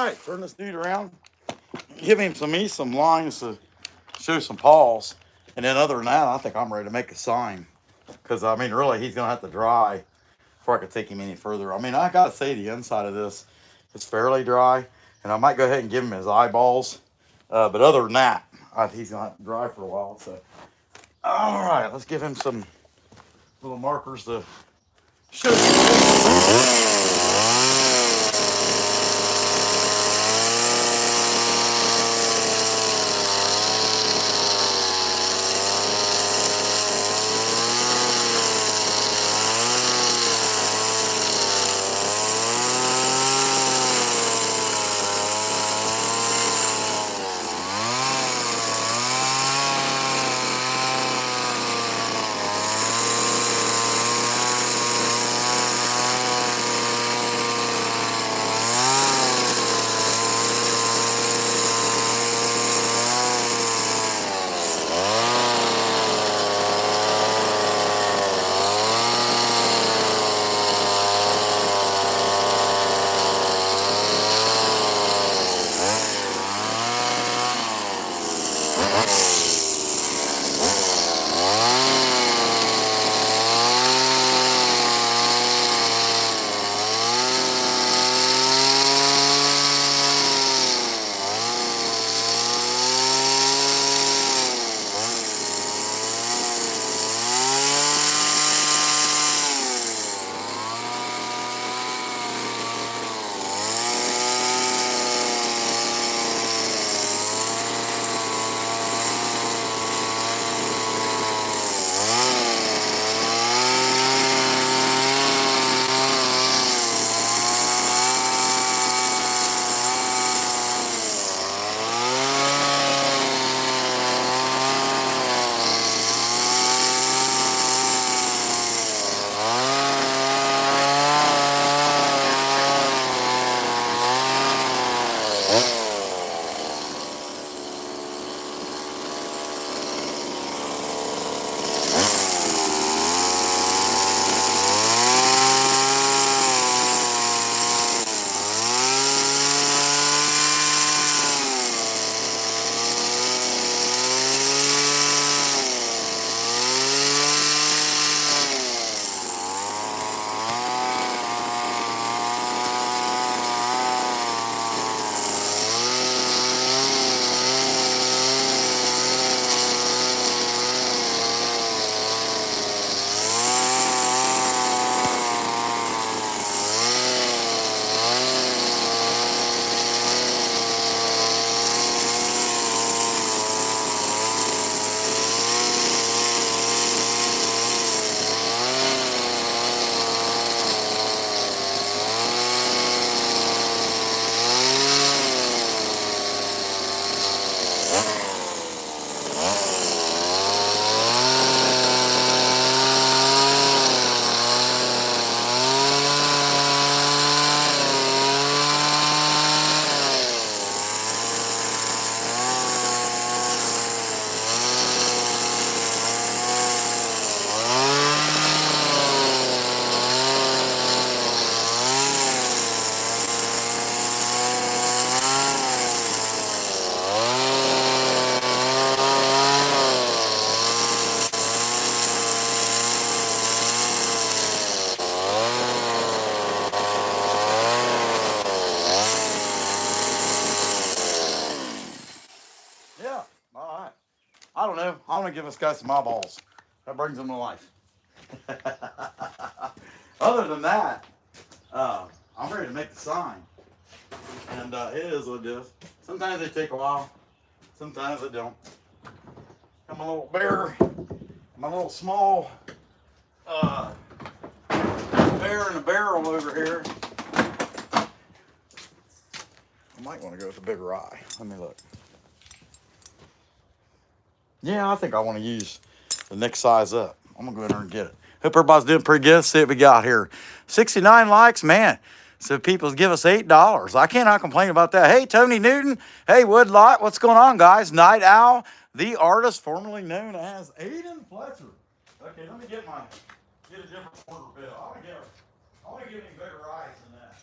right, turn this dude around. Give him some lines to show some paws. And then other than that, I think I'm ready to make a sign. Because, I mean, really, he's going to have to dry before I could take him any further. I mean, I got to say, the inside of this is fairly dry. And I might go ahead and give him his eyeballs. But other than that, he's going to have to dry for a while. So, all right, let's give him some little markers to show you. Yeah, all right. I don't know. I'm going to give this guy some eyeballs. That brings him to life. Other than that, I'm ready to make the sign. And it is what it is. Sometimes they take a while. Sometimes they don't. Got my little bear. My little small bear in a barrel over here. I might want to go with a bigger eye. Let me look. Yeah, I think I want to use the next size up. I'm going to go in there and get it. Hope everybody's doing pretty good. Let's see what we got here. 69 likes, man. So people give us $8. I cannot complain about that. Hey, Tony Newton. Hey, Woodlot. What's going on, guys? Night Owl, the artist formerly known as Aiden Fletcher. Okay, let me get a different order bill. I want to give him bigger eyes than that.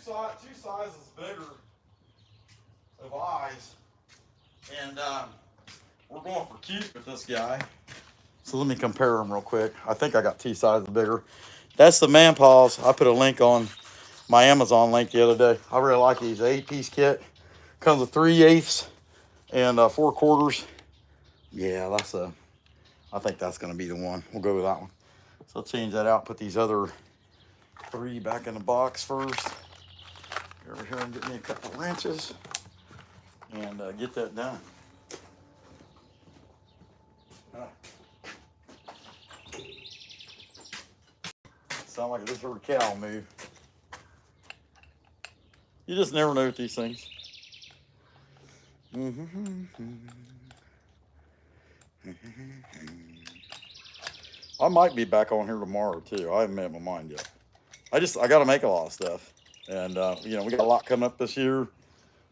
two sizes bigger of eyes, and we're going for cute with this guy. So let me compare them real quick. I think I got two sizes bigger. That's the man paws. I put a link on my Amazon link the other day. I really like these. 8-piece kit. Comes with 3/8 and 4/4. Yeah, I think that's going to be the one. We'll go with that one. So I'll change that out. Put these other 3 back in the box first. Go over here and get me a couple wrenches and get that done. Sound like I just heard a cow move. You just never know with these things. I might be back on here tomorrow too. I haven't made my mind yet. I got to make a lot of stuff, and you know, we got a lot coming up this year.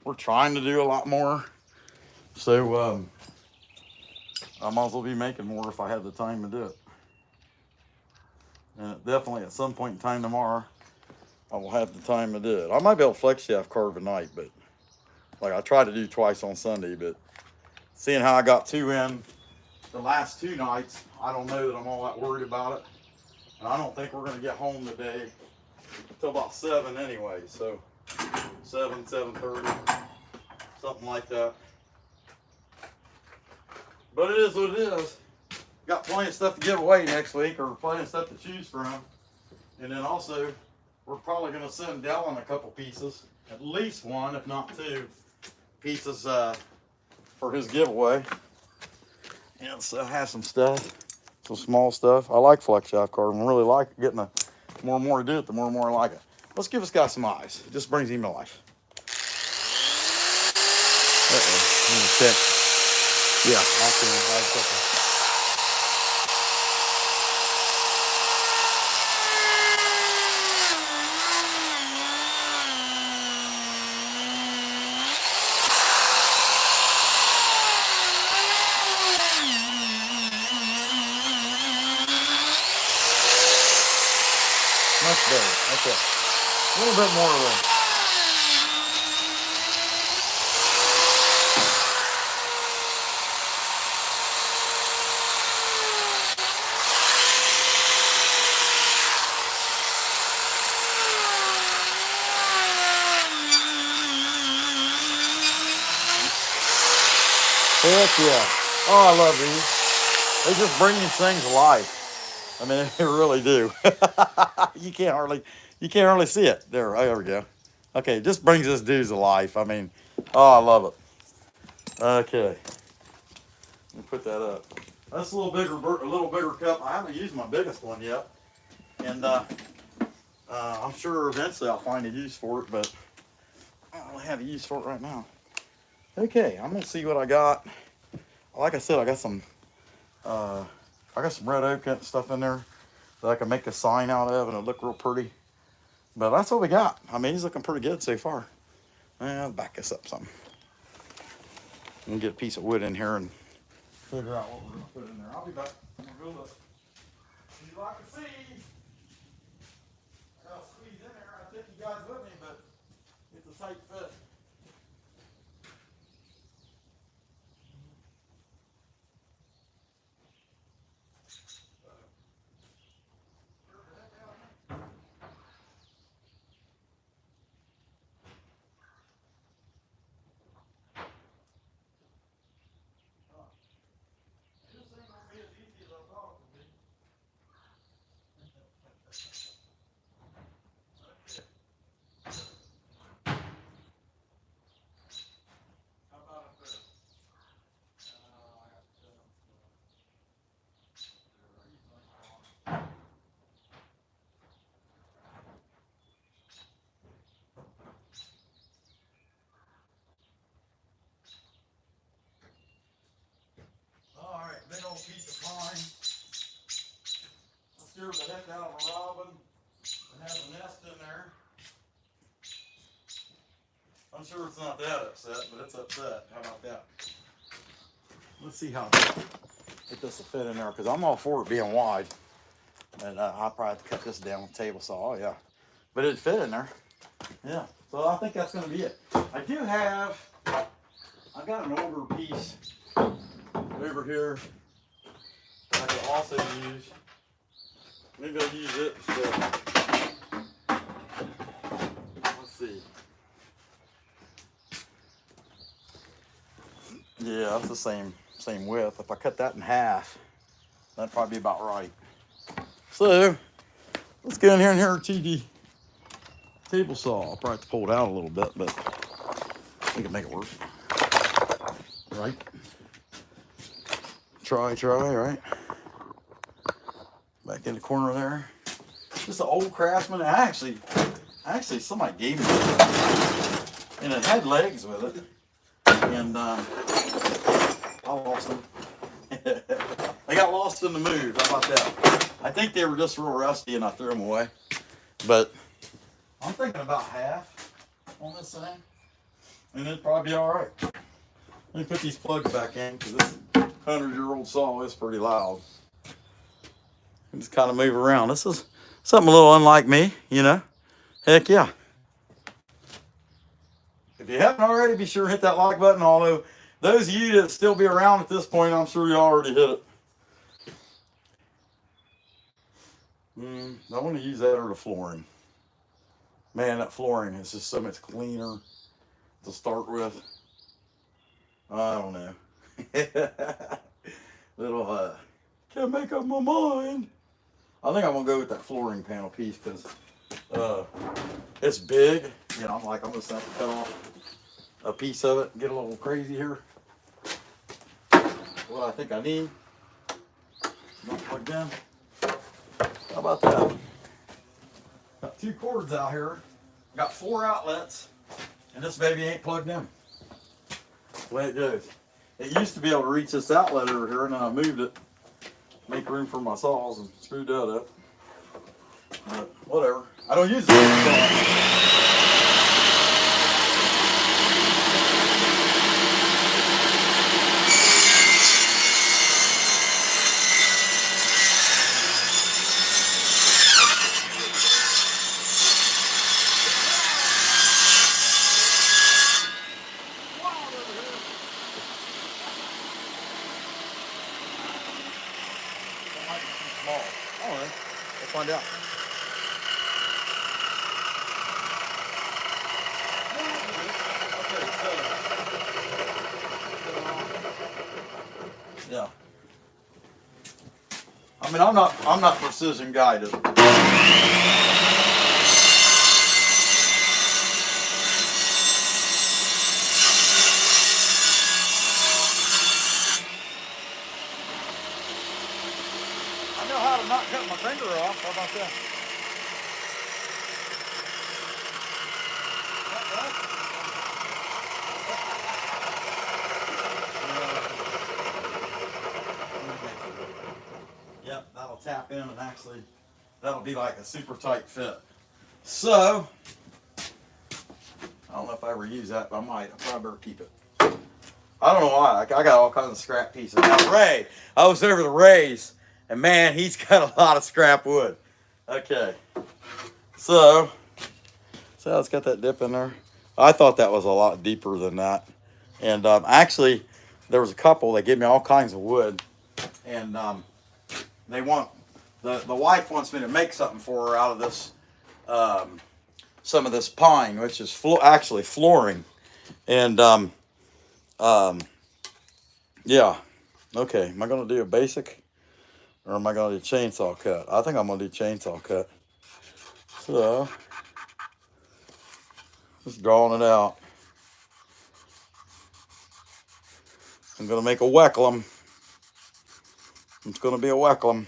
We're trying to do a lot more, so I might as well be making more if I have the time to do it. And definitely at some point in time tomorrow, I will have the time to do it. I might be able to flex shaft carve a night, but like I tried to do twice on Sunday, but seeing how I got 2 in the last 2 nights, I don't know that I'm all that worried about it. And I don't think we're going to get home today until about 7 anyway. So 7:30, something like that. But it is what it is. Got plenty of stuff to give away next week, or plenty of stuff to choose from. And then also, we're probably going to send Dylan a couple pieces, at least 1, if not 2 pieces for his giveaway. And so I have some stuff, some small stuff. I like flex shaft carving. I really like it. Getting the more and more I do it, the more and more I like it. Let's give this guy some eyes. It just brings him to life. Check. Yeah, I'll see him. Much better. Okay. A little bit more of that. Heck yeah. Oh, I love these. They just bring these things to life. I mean, they really do. you can't hardly see it. There we go. Okay, it just brings this dude to life. I mean, oh, I love it. Okay, let me put that up. That's a little bigger cup. I haven't used my biggest one yet, and I'm sure eventually I'll find a use for it, but I don't really have a use for it right now. Okay, I'm gonna see what I got. Like I said, I got some red oak stuff in there that I can make a sign out of, and it'll look real pretty. But that's what we got. I mean, he's looking pretty good so far. I'll back this up some. I'm gonna get a piece of wood in here and figure out what we're gonna put in there. I'll be back. I'm gonna go look. As you can see, I gotta squeeze in there. I take you guys with me, but it's a tight fit. Big old piece of pine. I scared the heck out of a robin and has a nest in there. I'm sure it's not that upset, but it's upset. How about that? Let's see how if this will fit in there, because I'm all for it being wide. And I'll probably have to cut this down with a table saw. Oh yeah, but it'd fit in there. Yeah, so I think that's going to be it. I do have, I got an older piece over here that I could also use. Maybe I'll use it instead. Let's see. Yeah, that's the same width. If I cut that in half, that'd probably be about right. So let's get in here and hear our TD table saw. I'll probably have to pull it out a little bit, but we can make it work. Right? Try, right? Back in the corner there. Just an old Craftsman. Actually, somebody gave me it, and it had legs with it, and I lost them. They got lost in the move. How about that? I think they were just real rusty, and I threw them away. But I'm thinking about half on this thing, and it'd probably be all right. Let me put these plugs back in because this 100-year-old saw is pretty loud. And just kind of move around. This is something a little unlike me, you know. Heck yeah. If you haven't already, be sure to hit that like button. Although those of you that still be around at this point, I'm sure you already hit it. I want to use that or the flooring. Man, that flooring is just so much cleaner to start with. I don't know. Little, can't make up my mind. I think I'm going to go with that flooring panel piece because it's big. You know, I'm just going to have to cut off a piece of it and get a little crazy here. What I think I need. Not plugged in. How about that? Got 2 cords out here. Got 4 outlets. And this baby ain't plugged in. That's the way it goes. It used to be able to reach this outlet over here, and then I moved it. Make room for my saws and screwed that up. But whatever. I don't use it. Small. All right. Let's find out. Okay, so yeah. I mean, I'm not precision guided. I know how to not cut my finger off. How about that? Yep, that'll tap in and actually that'll be like a super tight fit. So I don't know if I ever use that, but I might. I probably better keep it. I don't know why. I got all kinds of scrap pieces. Now Ray, I was over to Ray's, and man, he's got a lot of scrap wood. Okay, so it's got that dip in there. I thought that was a lot deeper than that, and actually, there was a couple that gave me all kinds of wood, and they want the wife wants me to make something for her out of this some of this pine, which is actually flooring, and yeah. Okay, am I going to do a basic or am I going to do chainsaw cut? I think I'm going to do chainsaw cut. So, just drawing it out. I'm going to make a Wecklum. It's going to be a Wecklum.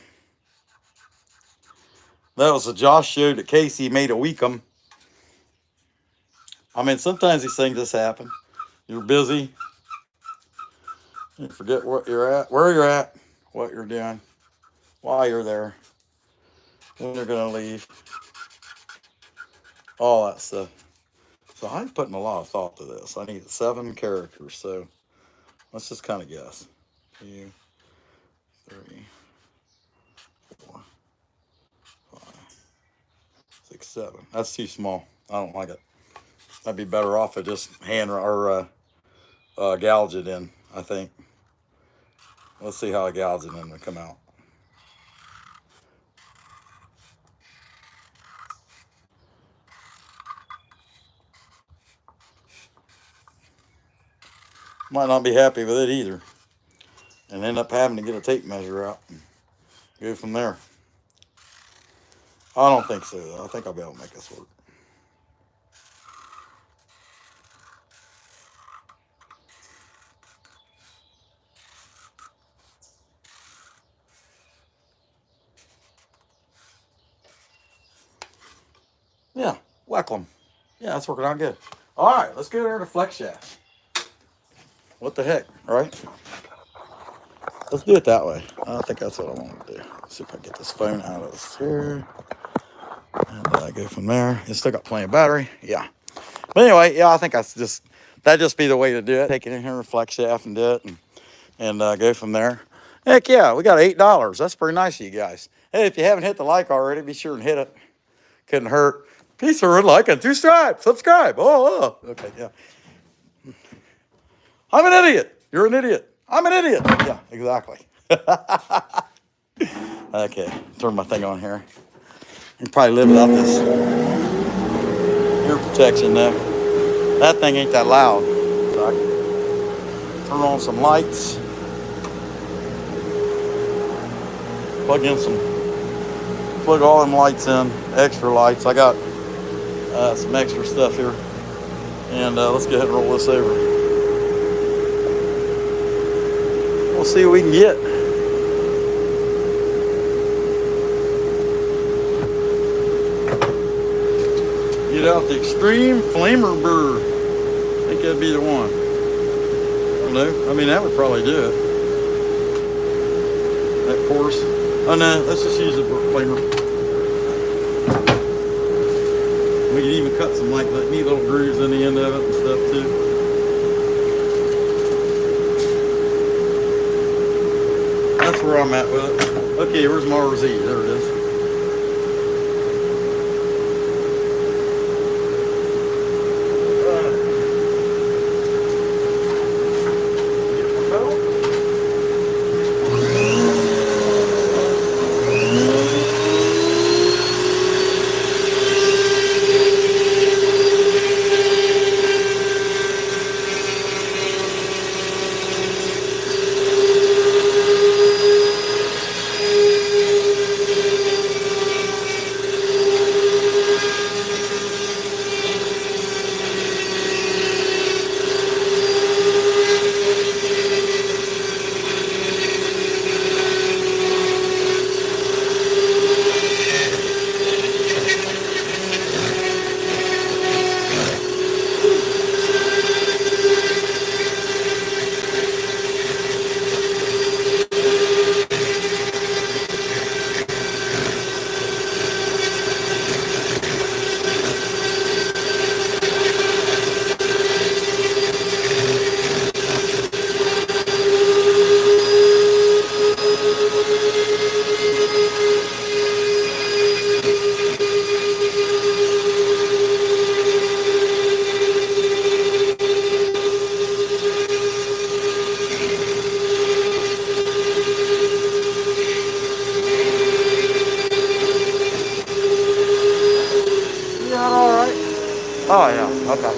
That was a Josh showed that Casey made a Weekum. I mean, sometimes these things just happen. You're busy. You forget what you're at, where you're at, what you're doing, why you're there, when you're going to leave. All that stuff. So I'm putting a lot of thought to this. I need 7 characters, so let's just kind of guess. 2, 3, 4, 5, 6, 7. That's too small. I don't like it. I'd be better off to just hand or gouge it in, I think. Let's see how I gouge it in to come out. Might not be happy with it either, and end up having to get a tape measure out and go from there. I don't think so, though. I think I'll be able to make this work. Yeah, Wecklam. Yeah, that's working out good. All right, let's go there to flex shaft. What the heck, right? Let's do it that way. I think that's what I want to do. See if I can get this phone out of this here. And go from there. It's still got plenty of battery. Yeah. But anyway, yeah, I think that'd just be the way to do it. Take it in here and flex shaft and do it and go from there. Heck yeah, we got $8. That's pretty nice of you guys. Hey, if you haven't hit the like already, be sure and hit it. Couldn't hurt. Peace or like and subscribe. Oh, okay, yeah. I'm an idiot. You're an idiot. I'm an idiot. Yeah, exactly. Okay, turn my thing on here. You can probably live without this ear protection though. That thing ain't that loud. So I can turn on some lights. Plug all them lights in, extra lights. I got some extra stuff here. And let's go ahead and roll this over. We'll see what we can get. Get out the Extreme Flamer Burr. I think that'd be the one. I don't know. I mean, that would probably do it. That course. Oh no, let's just use the flamer. We can even cut some like neat little grooves in the end of it and stuff too. That's where I'm at with it. Okay, where's my RZ? There it is. Oh, yeah, okay.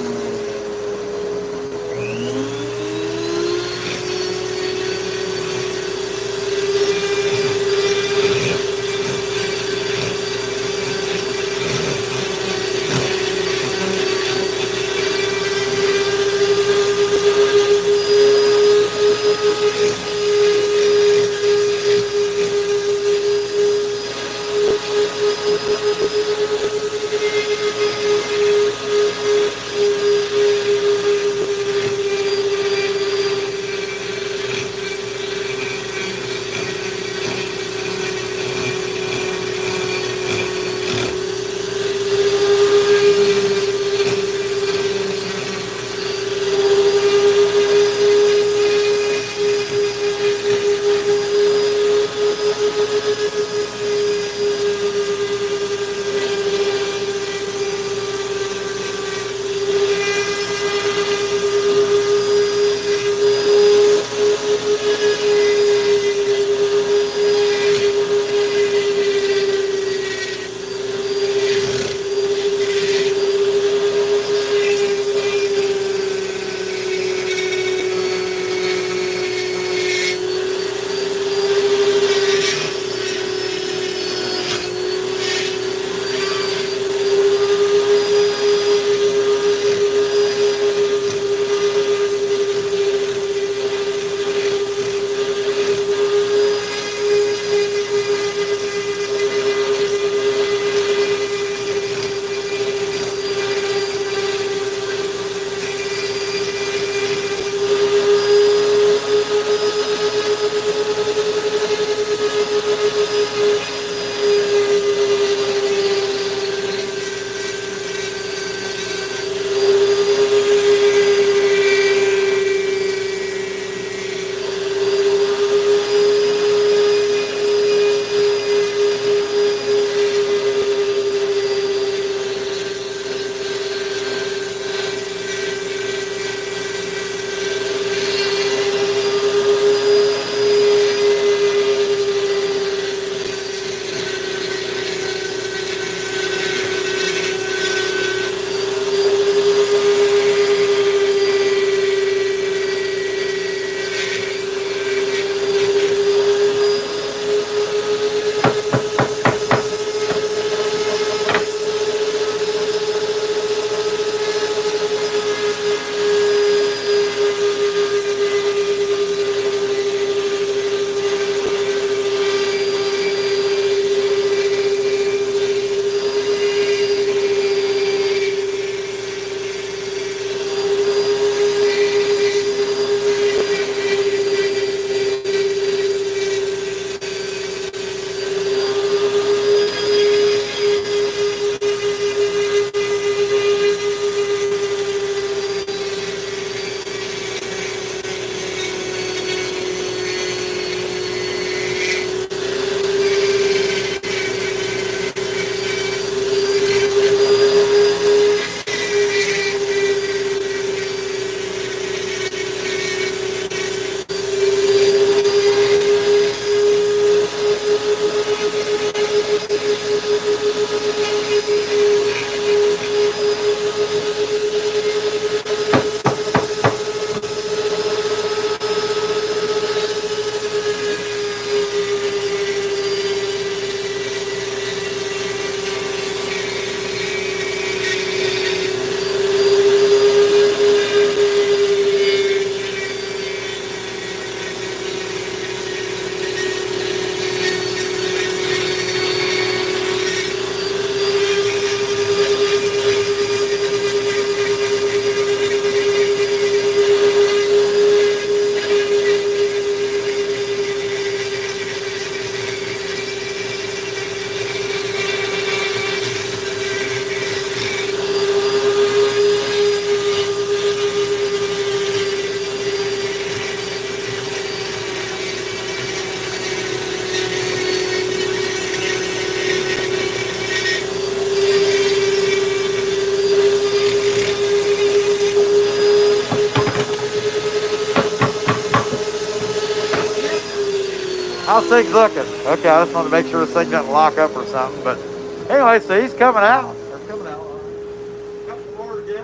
How's things looking? Okay, I just wanted to make sure this thing doesn't lock up or something. But anyway, so he's coming out. They're coming out. Couple more to get.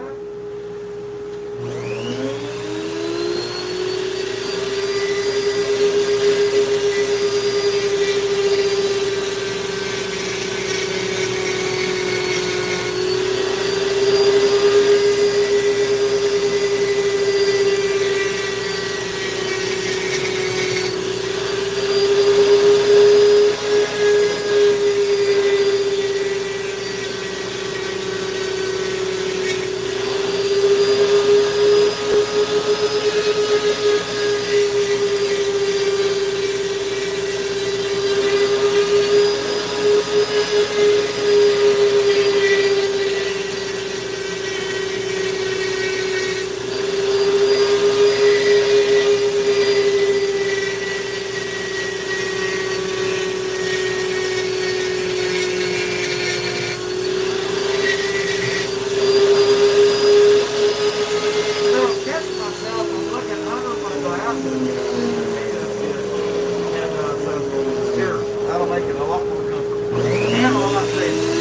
That'll make it a lot more comfortable and a lot safer.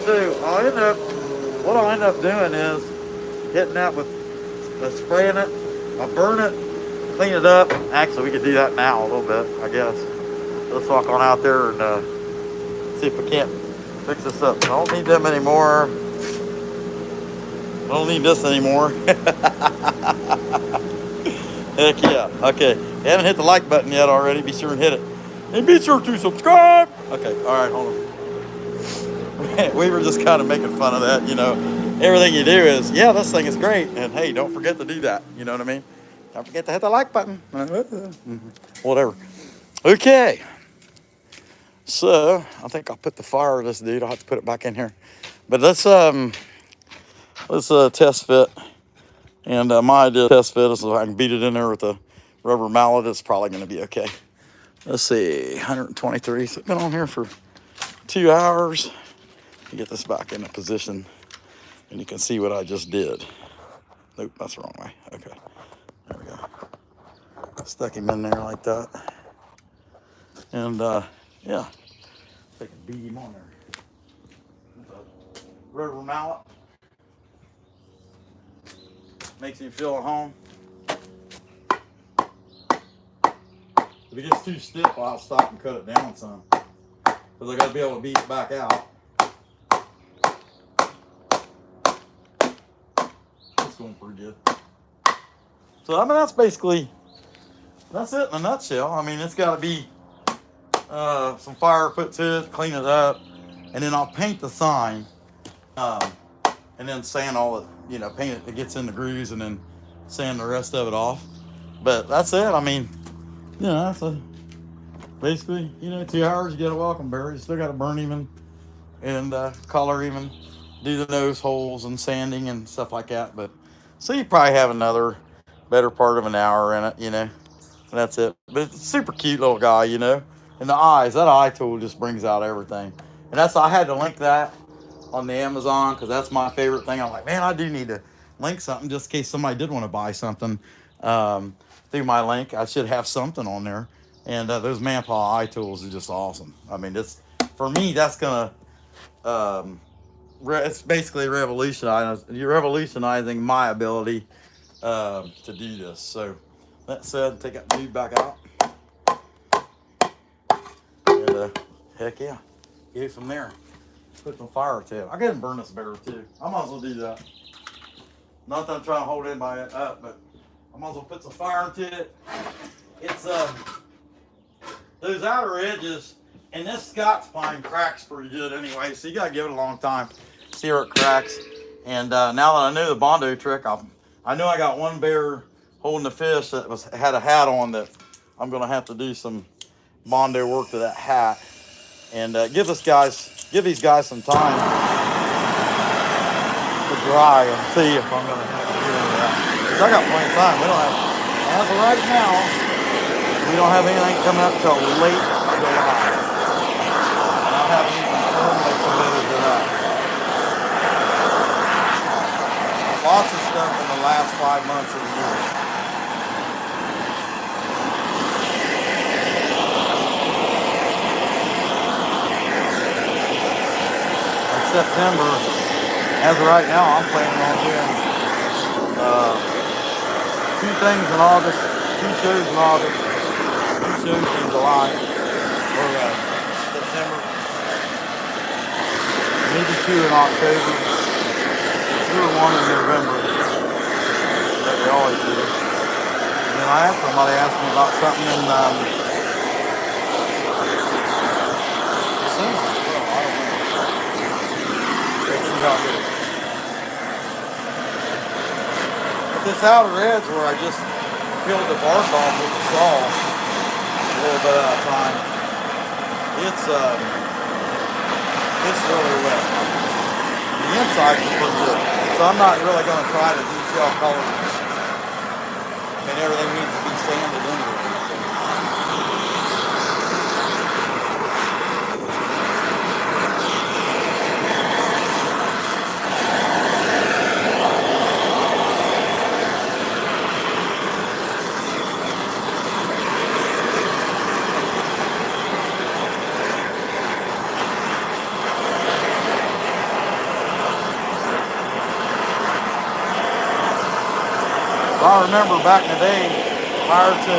So what I'll end up doing is hitting that with spraying it. I'll burn it, clean it up. Actually, we could do that now a little bit, I guess. Let's walk on out there and see if we can't fix this up. I don't need them anymore. I don't need this anymore. Heck yeah. Okay. You haven't hit the like button yet already. Be sure and hit it. And be sure to subscribe. Okay. All right. Hold on. We were just kind of making fun of that, you know. Everything you do is, yeah, this thing is great. And hey, don't forget to do that. You know what I mean? Don't forget to hit the like button. Whatever. Okay. So I think I'll put the fire of this dude. I'll have to put it back in here. But let's test fit. And my idea to test fit is if I can beat it in there with a rubber mallet, it's probably going to be okay. Let's see, 123. So it's been on here for 2 hours. Get this back into position, and you can see what I just did. Nope, that's the wrong way. Okay, there we go. Stuck him in there like that. And yeah, they can beat him on there. River mallet. Makes him feel at home. If it gets too stiff, I'll stop and cut it down some. Because I got to be able to beat it back out. It's going pretty good. So, I mean, that's basically, that's it in a nutshell. I mean, it's got to be some fire put to it, clean it up, and then I'll paint the sign, and then sand all it, you know, paint it, it gets in the grooves, and then sand the rest of it off. But that's it. I mean, you know, that's basically, you know, 2 hours, you get a welcome bear. You still got to burn him and color him and do the nose holes and sanding and stuff like that. But so you probably have another better part of an hour in it, you know. And that's it. But it's a super cute little guy, you know. And the eyes, that eye tool just brings out everything. And that's, I had to link that on the Amazon because that's my favorite thing. I'm like, man, I do need to link something just in case somebody did want to buy something through my link. I should have something on there. And those Manpaw eye tools are just awesome. I mean, it's, for me, that's gonna it's basically revolutionizing my ability to do this. So that said, take that dude back out, and heck yeah, get from there. Put some fire to it. I gotta burn this bear too. I might as well do that. Not that I'm trying to hold anybody up, but I might as well put some fire into it. It's those outer edges, and this Scots pine cracks pretty good anyway, so you gotta give it a long time. See where it cracks. And now that I knew the Bondo trick, I knew I got one bear holding the fish that had a hat on that I'm gonna have to do some Bondo work to that hat, and give these guys some time to dry and see if I'm gonna have to do any of that. Because I got plenty of time. We don't have, as of right now, we don't have anything coming up till late July. And I haven't even firmly committed to that. Lots of stuff in the last 5 months of the year. In September, as of right now, I'm planning on doing 2 things in August, 2 shows in August, 2 shows in July, or September, maybe 2 in October, 2 or 1 in November, that we always do. And then I had somebody ask me about something in December. Well, I don't know. Let's see how it goes. But this outer edge where I just peeled the bark off with the saw a little bit at a time, it's really wet. The inside is pretty good. So I'm not really going to try to detail colors. I mean, everything needs to be sanded anyway. I remember back in the day, prior to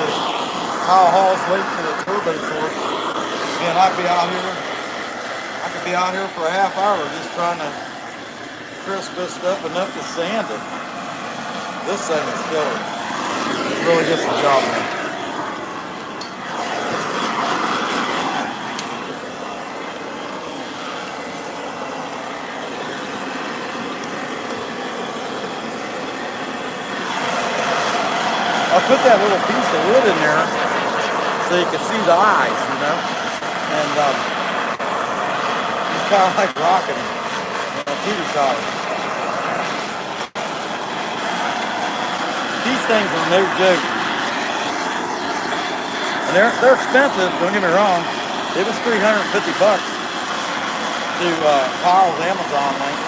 Kyle Hall's late to the turbo torch, and I could be out here for a half hour just trying to crisp this stuff enough to sand it. This thing is killer. It really gets the job done. I put that little piece of wood in there so you can see the eyes, you know, and it's kind of like rocking teeter-totter. These things are no joke, and they're expensive. Don't get me wrong. It was $350 to Kyle's Amazon link.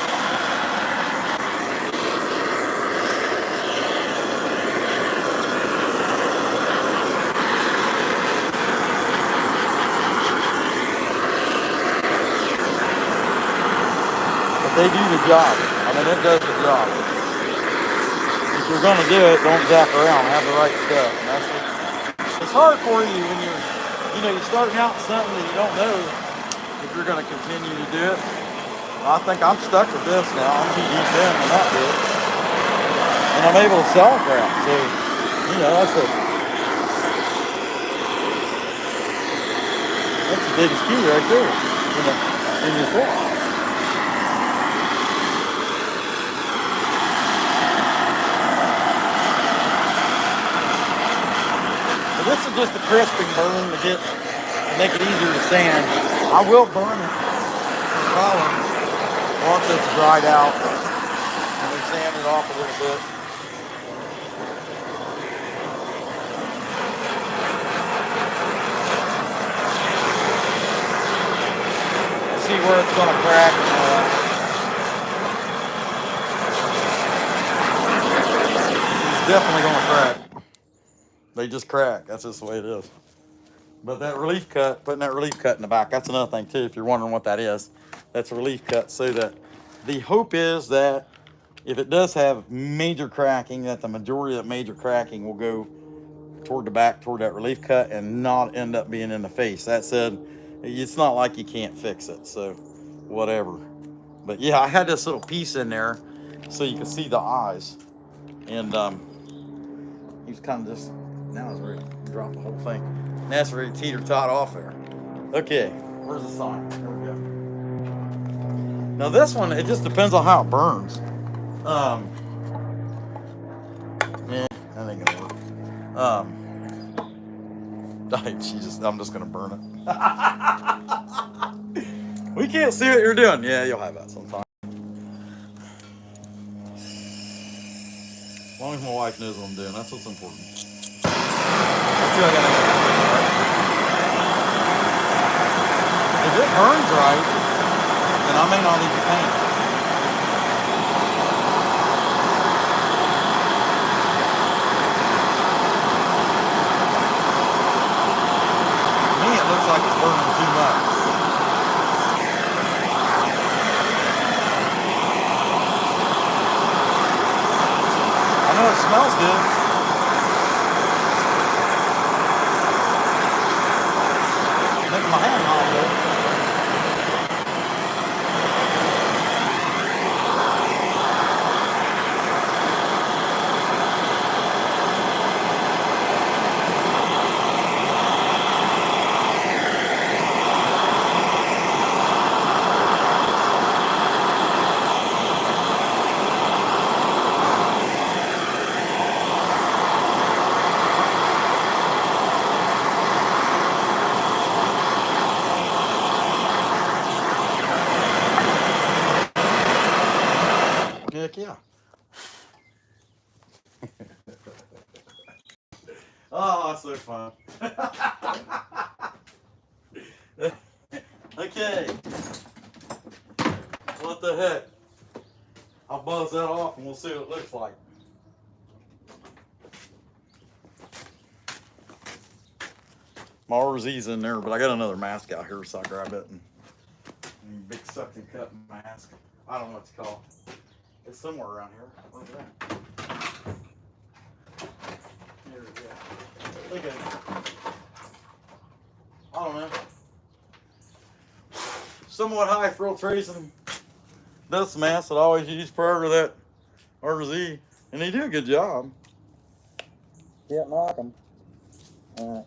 they do the job. I mean, it does the job. If you're gonna do it, don't zap around. Have the right stuff. And that's what, it's hard for you when you're starting out in something that you don't know if you're gonna continue to do it. I think I'm stuck with this now. I'm too deep in and not do it, and I'm able to sell crap. So, that's the biggest key right there in yourself. So this is just a crisping burn to make it easier to sand. I will burn it for columns once it's dried out and we sand it off a little bit. See where it's going to crack and all that. It's definitely going to crack. They just crack. That's just the way it is. But that relief cut, putting that relief cut in the back, that's another thing too, if you're wondering what that is. That's a relief cut so that the hope is that if it does have major cracking, that the majority of that major cracking will go toward the back, toward that relief cut, and not end up being in the face. That said, it's not like you can't fix it, so whatever. But yeah, I had this little piece in there so you can see the eyes. And he's kind of just, now he's ready to drop the whole thing. Now it's ready to teeter-tot off there. Okay, where's the sign? There we go. Now this one, it just depends on how it burns. Yeah, that ain't gonna work. I'm just gonna burn it. We can't see what you're doing. Yeah, you'll have that sometime. As long as my wife knows what I'm doing, that's what's important. If it burns right, then I may not need to paint. To me, it looks like it's burning too much. I know it smells good. Making my hand hot though. Heck yeah. Oh, that's so fun. Okay. What the heck? I'll buzz that off and we'll see what it looks like. My RZ's in there, but I got another mask out here, so I grab it and big suction cup mask. I don't know what it's called. It's somewhere around here. Where's that? Here we go. Okay. I don't know. Somewhat high filtration dust mask that I always use prior to that RZ, and they do a good job. Can't knock them. All right.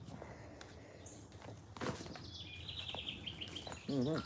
Mm-hmm.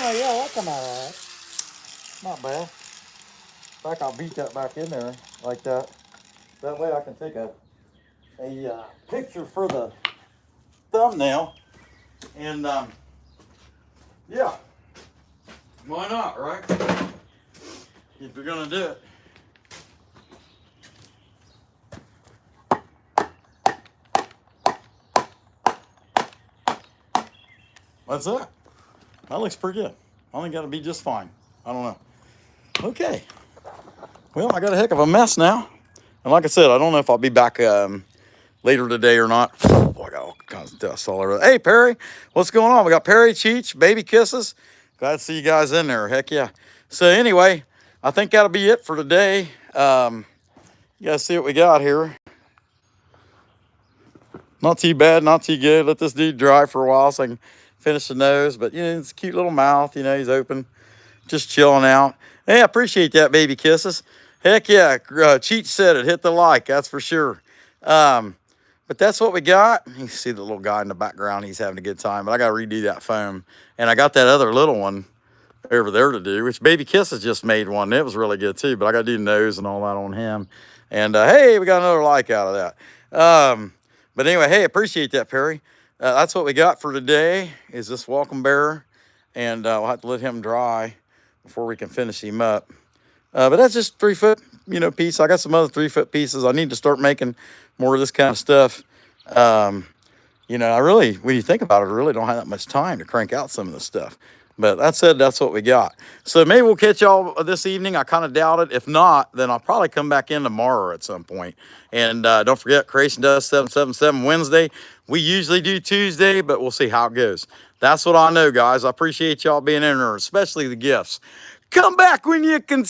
Oh, yeah, that come out all right. Not bad. In fact, I'll beat that back in there like that. That way I can take a picture for the thumbnail. And, yeah, why not, right? If you're going to do it. That's it. That looks pretty good. I think that'll be just fine. I don't know. Okay. Well, I got a heck of a mess now. And like I said, I don't know if I'll be back later today or not. Oh, I got all kinds of dust all over. Hey, Perry, what's going on? We got Perry, Cheech, Baby Kisses. Glad to see you guys in there. Heck yeah. So anyway, I think that'll be it for today. You guys see what we got here. Not too bad, not too good. Let this dude dry for a while so I can finish the nose. But, you know, it's a cute little mouth. You know, he's open, just chilling out. Hey, I appreciate that, Baby Kisses. Heck yeah, Cheech said it. Hit the like, that's for sure. But that's what we got. You can see the little guy in the background. He's having a good time. But I got to redo that foam. And I got that other little one over there to do, which Baby Kisses just made one. It was really good, too. But I got to do the nose and all that on him. And, hey, we got another like out of that. But anyway, hey, appreciate that, Perry. That's what we got for today is this welcome bearer. And we'll have to let him dry before we can finish him up. But that's just 3 foot, you know, piece. I got some other 3 foot pieces. I need to start making more of this kind of stuff. You know, I really, when you think about it, I really don't have that much time to crank out some of this stuff. But that said, that's what we got. So maybe we'll catch y'all this evening. I kind of doubt it. If not, then I'll probably come back in tomorrow at some point. And don't forget, Creation Does 777 Wednesday. We usually do Tuesday, but we'll see how it goes. That's what I know, guys. I appreciate y'all being in there, especially the gifts. Come back when you can.